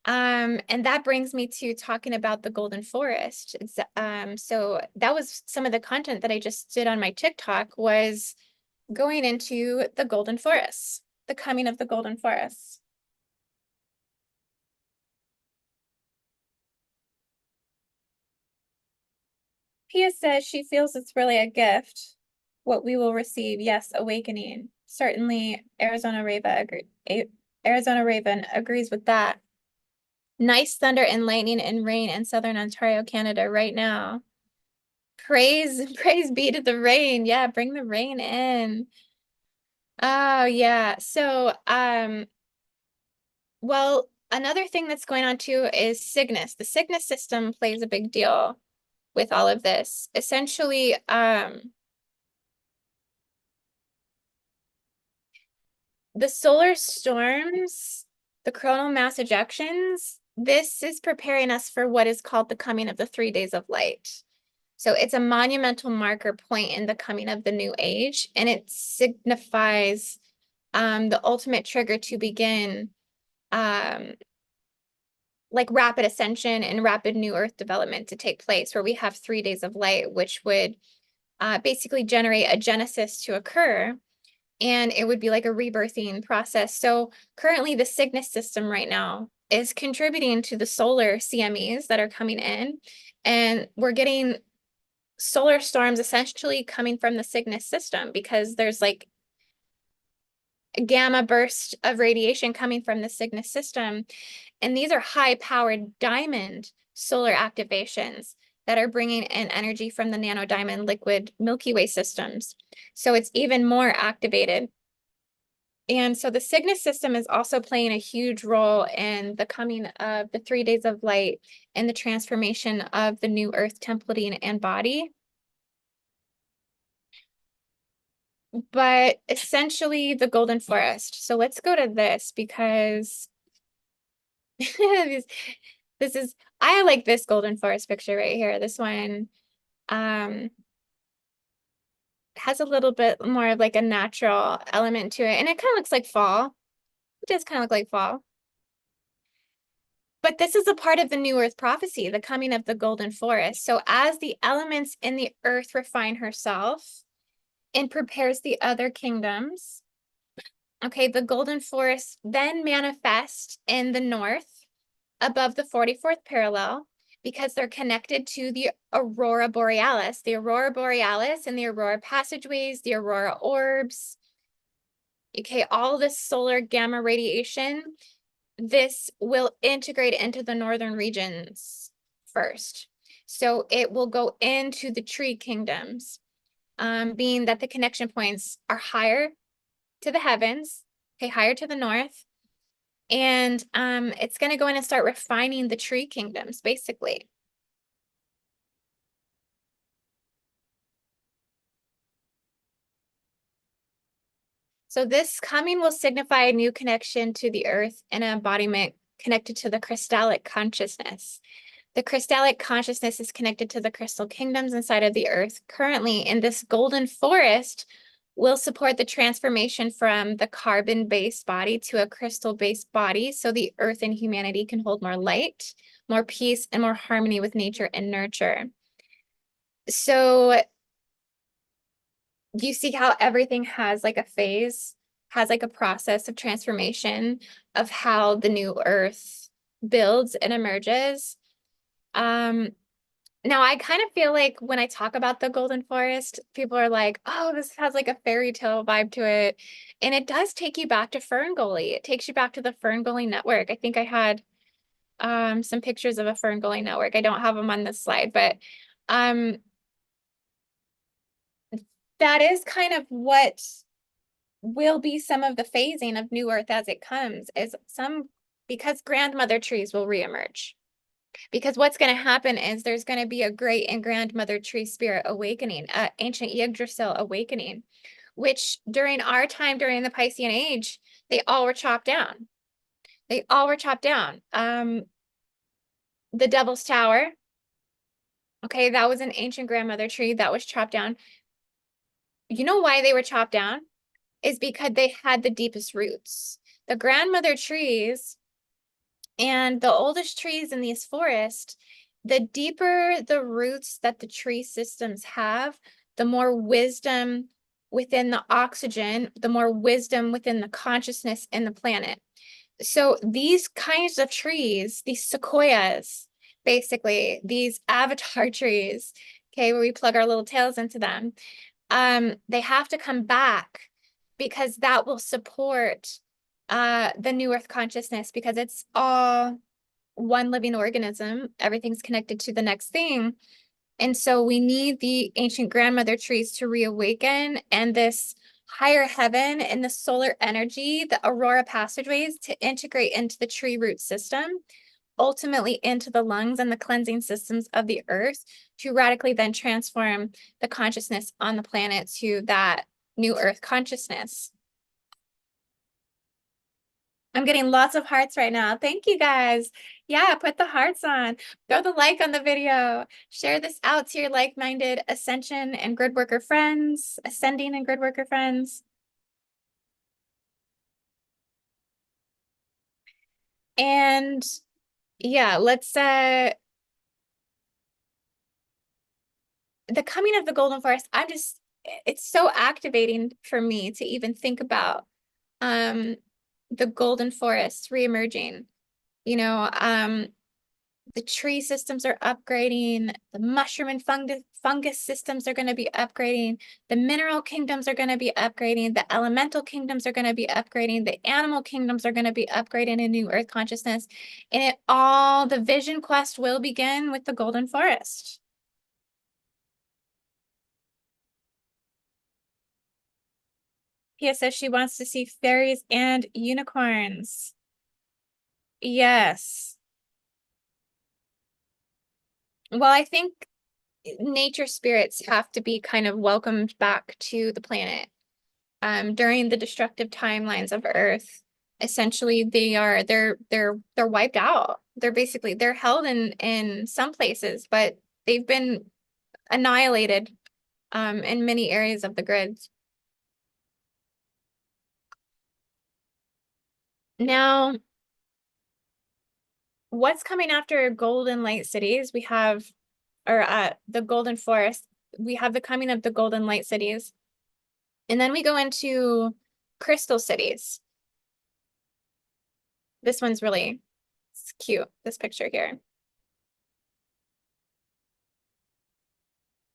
And that brings me to talking about the golden forest. So that was some of the content that I just did on my TikTok, was going into the golden forest, the coming of the golden forest. Pia says she feels it's really a gift, what we will receive. Yes, awakening. Certainly, Arizona Raven agrees with that. Nice thunder and lightning and rain in southern Ontario, Canada right now. Praise be to the rain. Yeah, bring the rain in. Oh, yeah. So, well, another thing that's going on too is Cygnus. The Cygnus system plays a big deal with all of this. Essentially, the solar storms, the coronal mass ejections, this is preparing us for what is called the coming of the 3 days of light. So it's a monumental marker point in the coming of the new age, and it signifies the ultimate trigger to begin like rapid ascension and rapid new earth development to take place, where we have 3 days of light, which would basically generate a genesis to occur. And it would be like a rebirthing process. So currently the Cygnus system right now is contributing to the solar CMEs that are coming in. And we're getting solar storms essentially coming from the Cygnus system because there's like a gamma burst of radiation coming from the Cygnus system. And these are high-powered diamond solar activations that are bringing in energy from the nanodiamond liquid Milky Way systems. So it's even more activated. And so the Cygnus system is also playing a huge role in the coming of the 3 days of light and the transformation of the new earth templating and body. But essentially the golden forest. So let's go to this because this is, I like this golden forest picture right here. This one has a little bit more of like a natural element to it. And it kind of looks like fall. It does kind of look like fall. But this is a part of the New Earth prophecy, the coming of the golden forest. So as the elements in the earth refine herself and prepares the other kingdoms, okay, the golden forest then manifests in the north above the 44th parallel because they're connected to the Aurora Borealis. The Aurora Borealis and the Aurora passageways, the Aurora orbs, okay, all this solar gamma radiation, this will integrate into the northern regions first. So it will go into the tree kingdoms, being that the connection points are higher to the heavens, okay, higher to the north. And it's going to go in and start refining the tree kingdoms, basically. So this coming will signify a new connection to the earth and an embodiment connected to the crystallic consciousness. The crystallic consciousness is connected to the crystal kingdoms inside of the earth currently, and this golden forest will support the transformation from the carbon-based body to a crystal-based body so the earth and humanity can hold more light, more peace, and more harmony with nature and nurture. So you see how everything has like a phase, has like a process of transformation of how the new earth builds and emerges. Now I kind of feel like when I talk about the golden forest, people are like, oh, this has like a fairy tale vibe to it. And it does take you back to Ferngully. It takes you back to the Ferngully network. I think I had some pictures of a Ferngully network. I don't have them on this slide, but um that is kind of what will be some of the phasing of New Earth as it comes, is some, because grandmother trees will reemerge. Because what's going to happen is there's going to be a great and grandmother tree spirit awakening, ancient Yggdrasil awakening, which during our time, during the Piscean age, they all were chopped down. They all were chopped down. The Devil's Tower, okay, that was an ancient grandmother tree that was chopped down. You know why they were chopped down? Is because they had the deepest roots. The grandmother trees and the oldest trees in these forests, the deeper the roots that the tree systems have, the more wisdom within the oxygen, the more wisdom within the consciousness in the planet. So these kinds of trees, these sequoias, basically, these avatar trees, okay, where we plug our little tails into them, they have to come back because that will support the new earth consciousness, because it's all one living organism. Everything's connected to the next thing. And so we need the ancient grandmother trees to reawaken, and this higher heaven and the solar energy, the aurora passageways, to integrate into the tree root system, ultimately into the lungs and the cleansing systems of the earth, to radically then transform the consciousness on the planet to that new earth consciousness. I'm getting lots of hearts right now. Thank you guys. Yeah, put the hearts on. Throw the like on the video. Share this out to your like-minded ascension and grid worker friends, ascending and grid worker friends. And yeah, let's the coming of the golden forest, it's so activating for me to even think about the golden forest reemerging. You know, the tree systems are upgrading, the mushroom and fungus systems are going to be upgrading, the mineral kingdoms are going to be upgrading, the elemental kingdoms are going to be upgrading, the animal kingdoms are going to be upgrading in new earth consciousness. And the vision quest will begin with the golden forest. Pia says she wants to see fairies and unicorns. Yes. Well, I think nature spirits have to be kind of welcomed back to the planet. During the destructive timelines of Earth, essentially they're wiped out. They're held in some places, but they've been annihilated in many areas of the grids. Now, what's coming after golden light cities? We have, or the golden forest, we have the coming of the golden light cities. And then we go into crystal cities. This one's really cute, this picture here.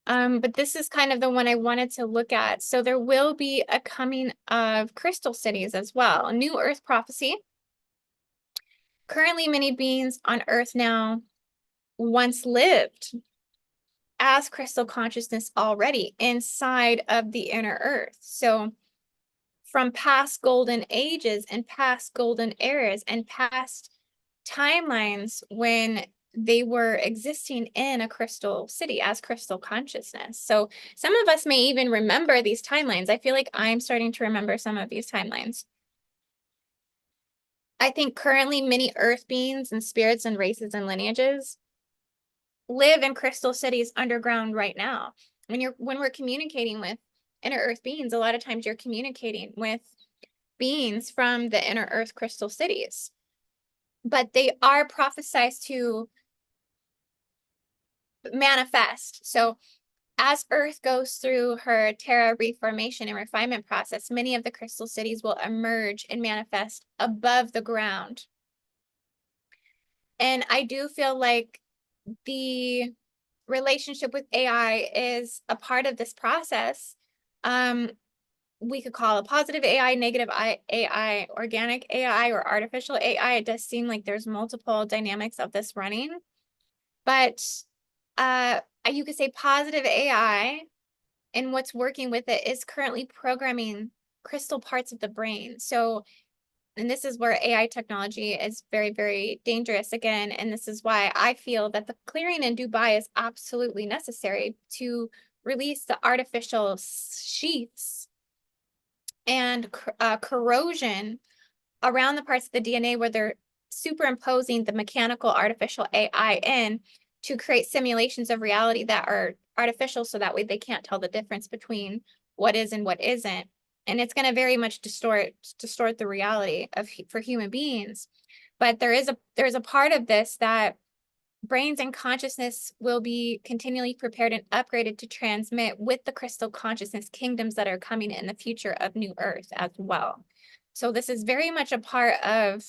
But this is kind of the one I wanted to look at. So there will be a coming of crystal cities as well. A new Earth prophecy. Currently, many beings on Earth now once lived as crystal consciousness already inside of the inner Earth. So from past golden ages and past golden eras and past timelines when they were existing in a crystal city as crystal consciousness. So some of us may even remember these timelines. I feel like I'm starting to remember some of these timelines. I think currently many earth beings and spirits and races and lineages live in crystal cities underground right now. When we're communicating with inner earth beings, a lot of times you're communicating with beings from the inner earth crystal cities. But they are prophesized to manifest. So as Earth goes through her Terra reformation and refinement process, many of the crystal cities will emerge and manifest above the ground. And I do feel like the relationship with AI is a part of this process. We could call it positive AI, negative AI, organic AI, or artificial AI. It does seem like there's multiple dynamics of this running. But you could say positive AI, and what's working with it is currently programming crystal parts of the brain. So, and this is where AI technology is very, very dangerous again. And this is why I feel that the clearing in Dubai is absolutely necessary to release the artificial sheaths and corrosion around the parts of the DNA where they're superimposing the mechanical artificial AI in to create simulations of reality that are artificial, so that way they can't tell the difference between what is and what isn't. And it's going to very much distort the reality for human beings. But there's a part of this that brains and consciousness will be continually prepared and upgraded to transmit with the crystal consciousness kingdoms that are coming in the future of New Earth as well. So this is very much a part of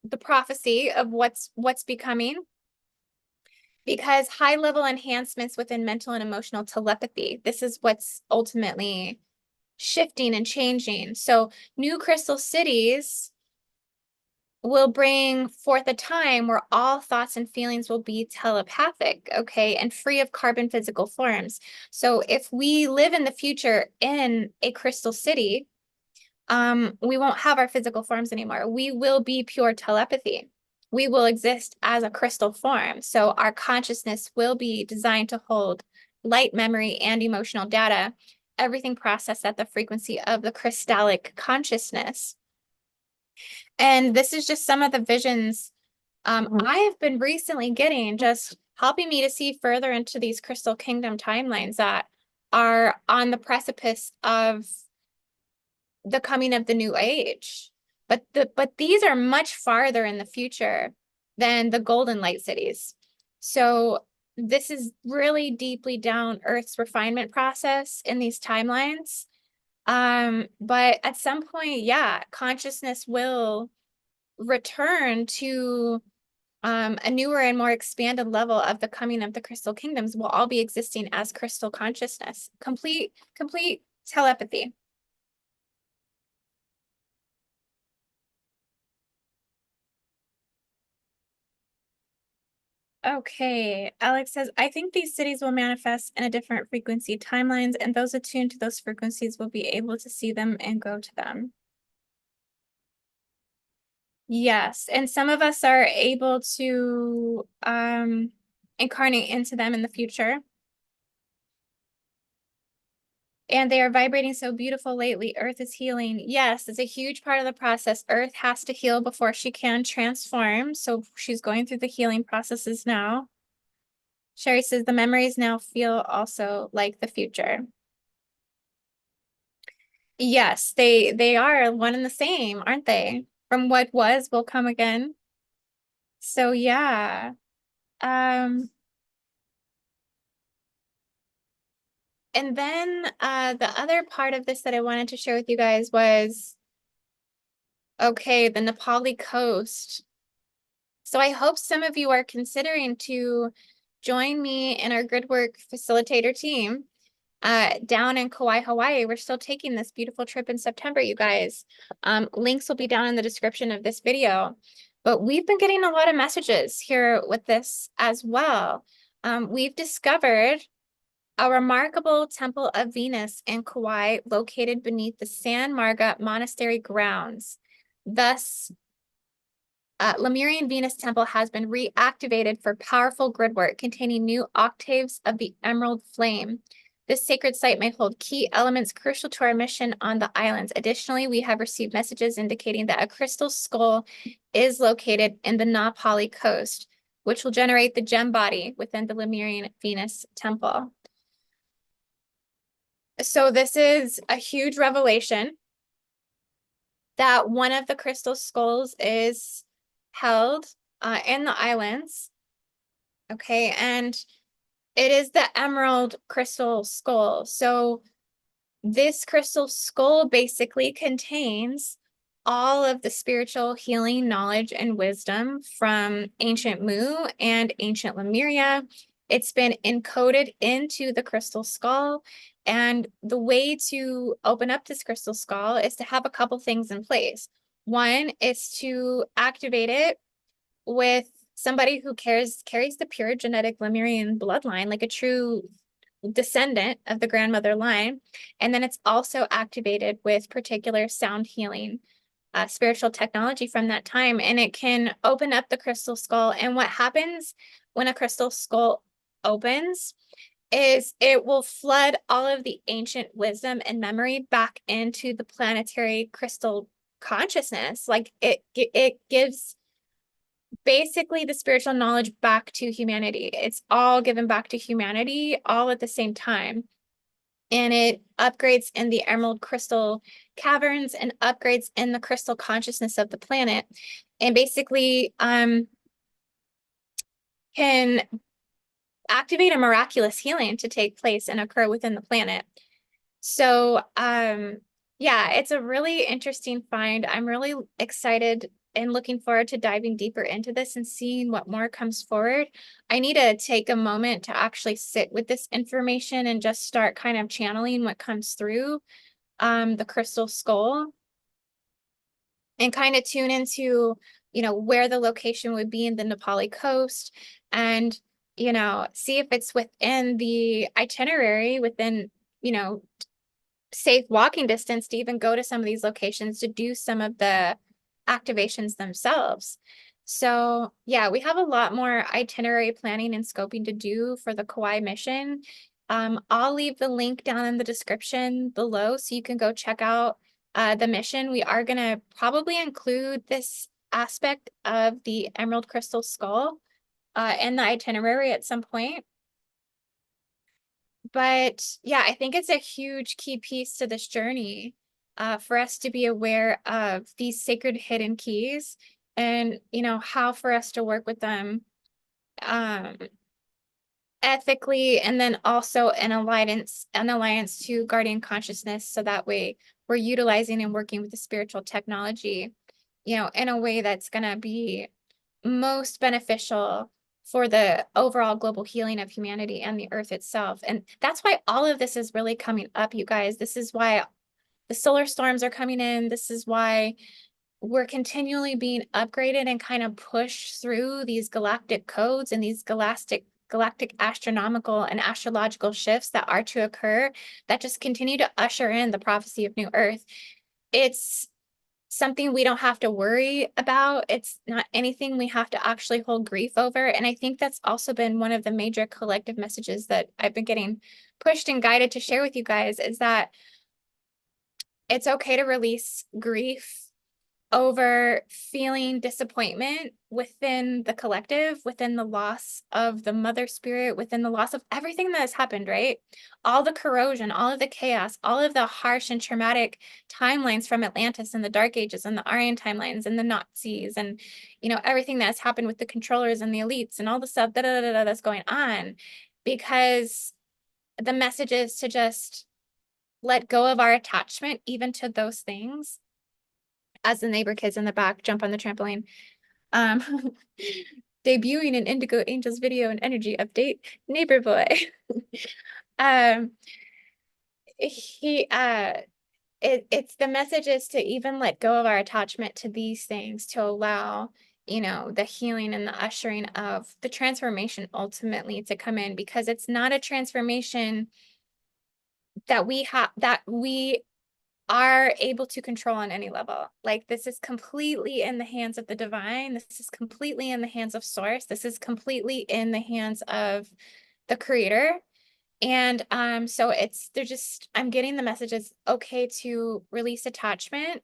the prophecy of what's becoming, because high level enhancements within mental and emotional telepathy, this is what's ultimately shifting and changing. So new crystal cities will bring forth a time where all thoughts and feelings will be telepathic, okay, and free of carbon physical forms. So if we live in the future in a crystal city, we won't have our physical forms anymore. We will be pure telepathy. We will exist as a crystal form. So our consciousness will be designed to hold light, memory, and emotional data, everything processed at the frequency of the crystallic consciousness. And this is just some of the visions I have been recently getting, just helping me to see further into these crystal kingdom timelines that are on the precipice of the coming of the new age. But these are much farther in the future than the golden light cities. So this is really deeply down Earth's refinement process in these timelines. But at some point, yeah, consciousness will return to a newer and more expanded level of the coming of the crystal kingdoms. Will all be existing as crystal consciousness, complete telepathy. Okay, Alex says, I think these cities will manifest in a different frequency timelines, and those attuned to those frequencies will be able to see them and go to them. Yes, and some of us are able to incarnate into them in the future. And they are vibrating so beautiful lately. Earth is healing. Yes, it's a huge part of the process. Earth has to heal before she can transform. So she's going through the healing processes now. Sherry says the memories now feel also like the future. Yes, they are one and the same, aren't they? from what was will come again. So yeah. Um, and then the other part of this that I wanted to share with you guys was, okay, the Nepali coast. So I hope some of you are considering to join me in our Gridwork facilitator team down in Kauai, Hawaii. We're still taking this beautiful trip in September, you guys. Links will be down in the description of this video. But we've been getting a lot of messages here with this as well. We've discovered a remarkable temple of Venus in Kauai located beneath the San Marga Monastery grounds. Thus, Lemurian Venus Temple has been reactivated for powerful grid work containing new octaves of the emerald flame. This sacred site may hold key elements crucial to our mission on the islands. Additionally, we have received messages indicating that a crystal skull is located in the Na Pali coast, which will generate the gem body within the Lemurian Venus Temple. So this is a huge revelation that one of the crystal skulls is held in the islands. Okay, and it is the emerald crystal skull. So this crystal skull basically contains all of the spiritual healing knowledge and wisdom from ancient Mu and ancient Lemuria. It's been encoded into the crystal skull. And the way to open up this crystal skull is to have a couple things in place. One is to activate it with somebody who carries the pure genetic Lemurian bloodline, like a true descendant of the grandmother line. And then it's also activated with particular sound healing spiritual technology from that time. And it can open up the crystal skull. And what happens when a crystal skull opens is it will flood all of the ancient wisdom and memory back into the planetary crystal consciousness. Like it gives basically the spiritual knowledge back to humanity. It's all given back to humanity all at the same time. And it upgrades in the emerald crystal caverns and upgrades in the crystal consciousness of the planet. And basically can activate a miraculous healing to take place and occur within the planet. So yeah, it's a really interesting find. I'm really excited and looking forward to diving deeper into this and seeing what more comes forward. I need to take a moment to actually sit with this information and just start kind of channeling what comes through the crystal skull and kind of tune into, you know, where the location would be in the Nepali coast and, you know, see if it's within the itinerary within, you know, safe walking distance to even go to some of these locations to do some of the activations themselves. So yeah, we have a lot more itinerary planning and scoping to do for the Kauai mission. I'll leave the link down in the description below so you can go check out the mission. We are going to probably include this aspect of the Emerald Crystal Skull in the itinerary at some point. But yeah, I think it's a huge key piece to this journey for us to be aware of these sacred hidden keys and, you know, how for us to work with them ethically and then also an alliance to guardian consciousness. So that way we're utilizing and working with the spiritual technology, you know, in a way that's going to be most beneficial for the overall global healing of humanity and the earth itself. And that's why all of this is really coming up, you guys. This is why the solar storms are coming in. This is why we're continually being upgraded and kind of pushed through these galactic codes and these galactic astronomical and astrological shifts that are to occur that just continue to usher in the prophecy of new earth. It's something we don't have to worry about. It's not anything we have to actually hold grief over. And I think that's also been one of the major collective messages that I've been getting pushed and guided to share with you guys is that it's okay to release grief over feeling disappointment within the collective, within the loss of the mother spirit, within the loss of everything that has happened, right? All the corrosion, all of the chaos, all of the harsh and traumatic timelines from Atlantis and the Dark Ages and the Aryan timelines and the Nazis and, everything that's happened with the controllers and the elites and all the stuff that's going on. Because the message is to just let go of our attachment even to those things, as the neighbor kids in the back jump on the trampoline. Um, debuting an IndigoAngel's video and energy update, neighbor boy. um, it's the message is to even let go of our attachment to these things, to allow, the healing and the ushering of the transformation ultimately to come in, because it's not a transformation that we are able to control on any level. Like, this is completely in the hands of the divine. This is completely in the hands of source. This is completely in the hands of the creator. And so I'm getting the message it's okay to release attachment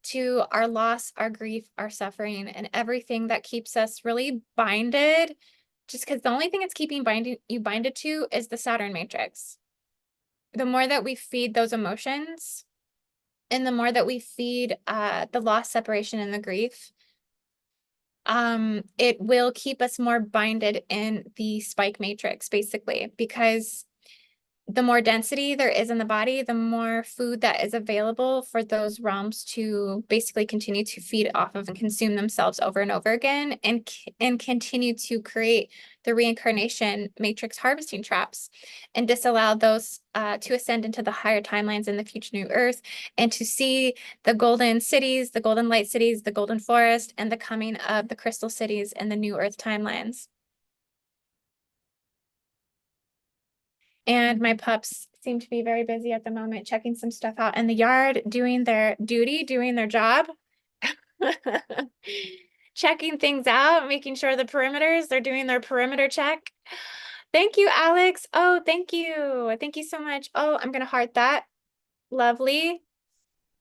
to our loss, our grief, our suffering, and everything that keeps us really binded. Just because the only thing it's keeping you binded to is the Saturn matrix. The more that we feed those emotions, and the more that we feed the loss, separation, and the grief, it will keep us more binded in the spike matrix, basically, because the more density there is in the body, the more food that is available for those realms to basically continue to feed off of and consume themselves over and over again, and continue to create the reincarnation matrix harvesting traps and disallow those to ascend into the higher timelines in the future new earth, and to see the golden cities, the golden light cities, the golden forest, and the coming of the crystal cities in the new earth timelines. And my pups seem to be very busy at the moment, checking some stuff out in the yard, doing their duty, doing their job, checking things out, making sure the perimeters, they're doing their perimeter check. Thank you, Alex. Oh, thank you. Thank you so much. Oh, I'm going to heart that. Lovely.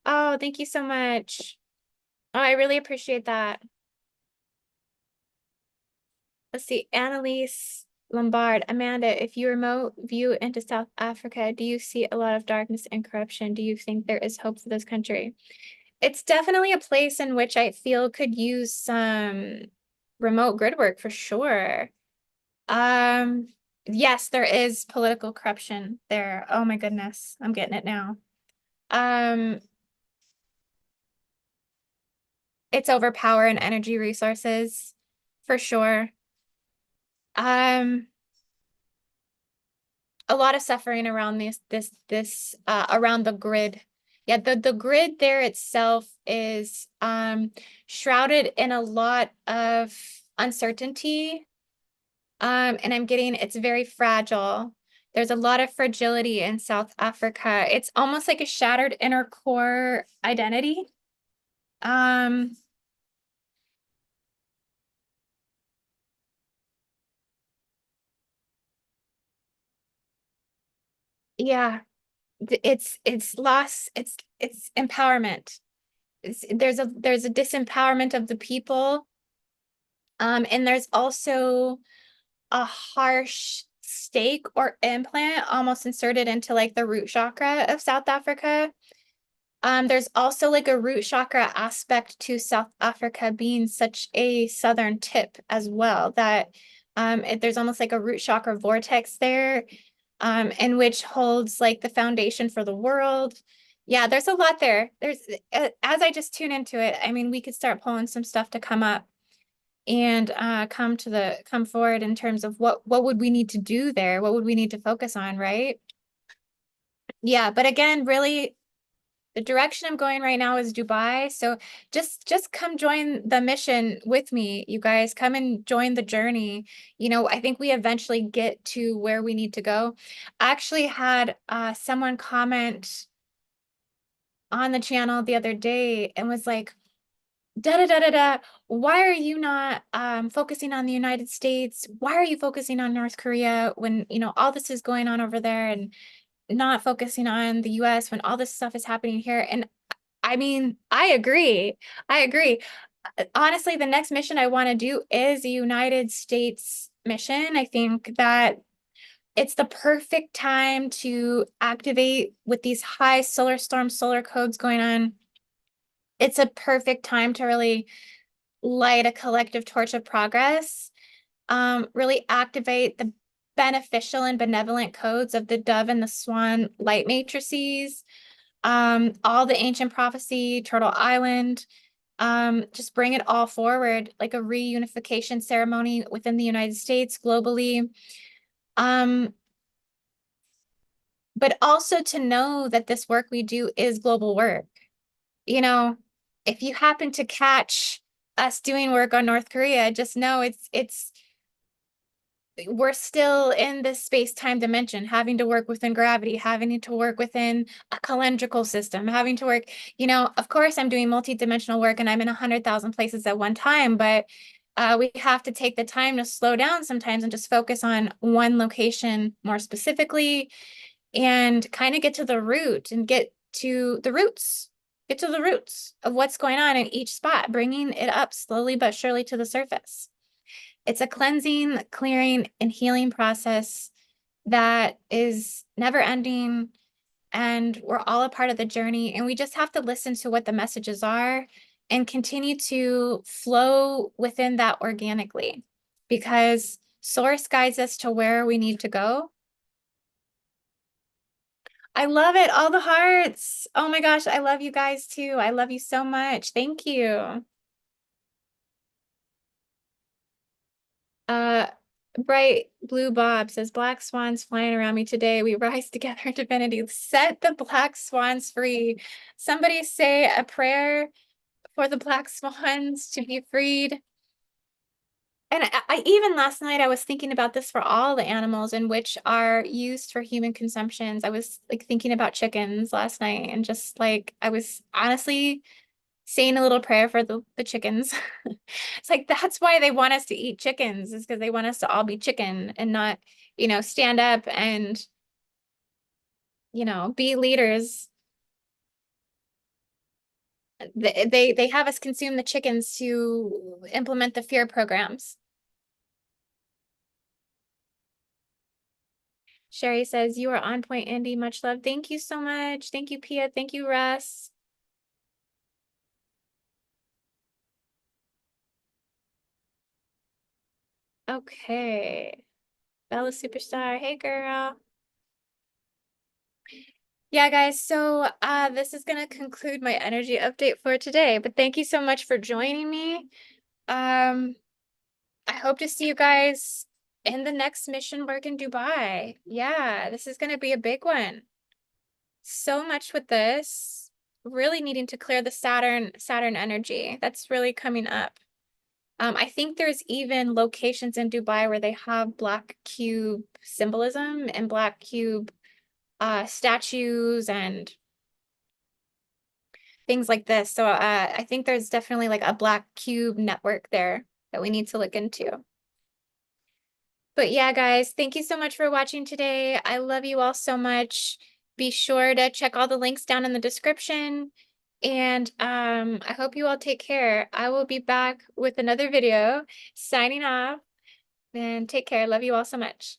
Oh, thank you so much. Oh, I really appreciate that. Let's see, Annalise Lombard. Amanda, if you remote view into South Africa, do you see a lot of darkness and corruption? Do you think there is hope for this country? It's definitely a place in which I feel could use some remote grid work for sure. Yes, there is political corruption there. Oh my goodness, I'm getting it now. It's over power and energy resources for sure. A lot of suffering around this around the grid. Yeah, the grid there itself is shrouded in a lot of uncertainty. And I'm getting it's very fragile. There's a lot of fragility in South Africa. It's almost like a shattered inner core identity. Yeah, it's loss, it's empowerment. There's a disempowerment of the people. And there's also a harsh stake or implant almost inserted into like the root chakra of South Africa. There's also like a root chakra aspect to South Africa being such a southern tip as well, that there's almost like a root chakra vortex there, in which holds like the foundation for the world. Yeah, there's a lot there. As I just tune into it, I mean, we could start pulling some stuff to come up and come forward in terms of what would we need to do there? What would we need to focus on, right? Yeah, but again, really the direction I'm going right now is Dubai. So just come join the mission with me, you guys. Come and join the journey. I think we eventually get to where we need to go. I actually had someone comment on the channel the other day and was like, da da da da da. Why are you not focusing on the United States? Why are you focusing on North Korea when all this is going on over there, and not focusing on the US when all this stuff is happening here? And I mean, I agree. I agree. Honestly, the next mission I want to do is a United States mission. I think that it's the perfect time to activate with these high solar storm solar codes going on. It's a perfect time to really light a collective torch of progress, really activate the beneficial and benevolent codes of the dove and the swan light matrices, all the ancient prophecy, Turtle Island, just bring it all forward, like a reunification ceremony within the United States, globally. Um, but also to know that this work we do is global work. You know, if you happen to catch us doing work on North Korea, just know it's we're still in this space-time dimension, having to work within gravity, having to work within a calendrical system, having to work, of course I'm doing multi-dimensional work and I'm in 100,000 places at one time, but we have to take the time to slow down sometimes and just focus on one location more specifically and kind of get to the root and get to the roots of what's going on in each spot, bringing it up slowly but surely to the surface. It's a cleansing, clearing, and healing process that is never ending. And we're all a part of the journey. And we just have to listen to what the messages are and continue to flow within that organically because source guides us to where we need to go. I love it. All the hearts. Oh my gosh. I love you guys too. I love you so much. Thank you. Uh, Bright Blue Bob says, Black swans flying around me today. We rise together in divinity. Set the black swans free. Somebody say a prayer for the black swans to be freed. And I even last night I was thinking about this for all the animals in which are used for human consumptions. I was like thinking about chickens last night and just like I was honestly saying a little prayer for the chickens. It's like that's why they want us to eat chickens, is because they want us to all be chicken and not, stand up and, be leaders. They have us consume the chickens to implement the fear programs. Sherry says, you are on point, Indy. Much love. Thank you so much. Thank you, Pia. Thank you, Russ. Okay. Bella Superstar. Hey, girl. Yeah, guys, so this is gonna conclude my energy update for today, but thank you so much for joining me. Um, I hope to see you guys in the next mission work in Dubai. Yeah, this is gonna be a big one. So much with this. Really needing to clear the Saturn energy. That's really coming up. I think there's even locations in Dubai where they have black cube symbolism and black cube statues and things like this. So I think there's definitely like a black cube network there that we need to look into. But yeah, guys, thank you so much for watching today. I love you all so much. Be sure to check all the links down in the description. And I hope you all take care. I will be back with another video signing off and take care. Love you all so much.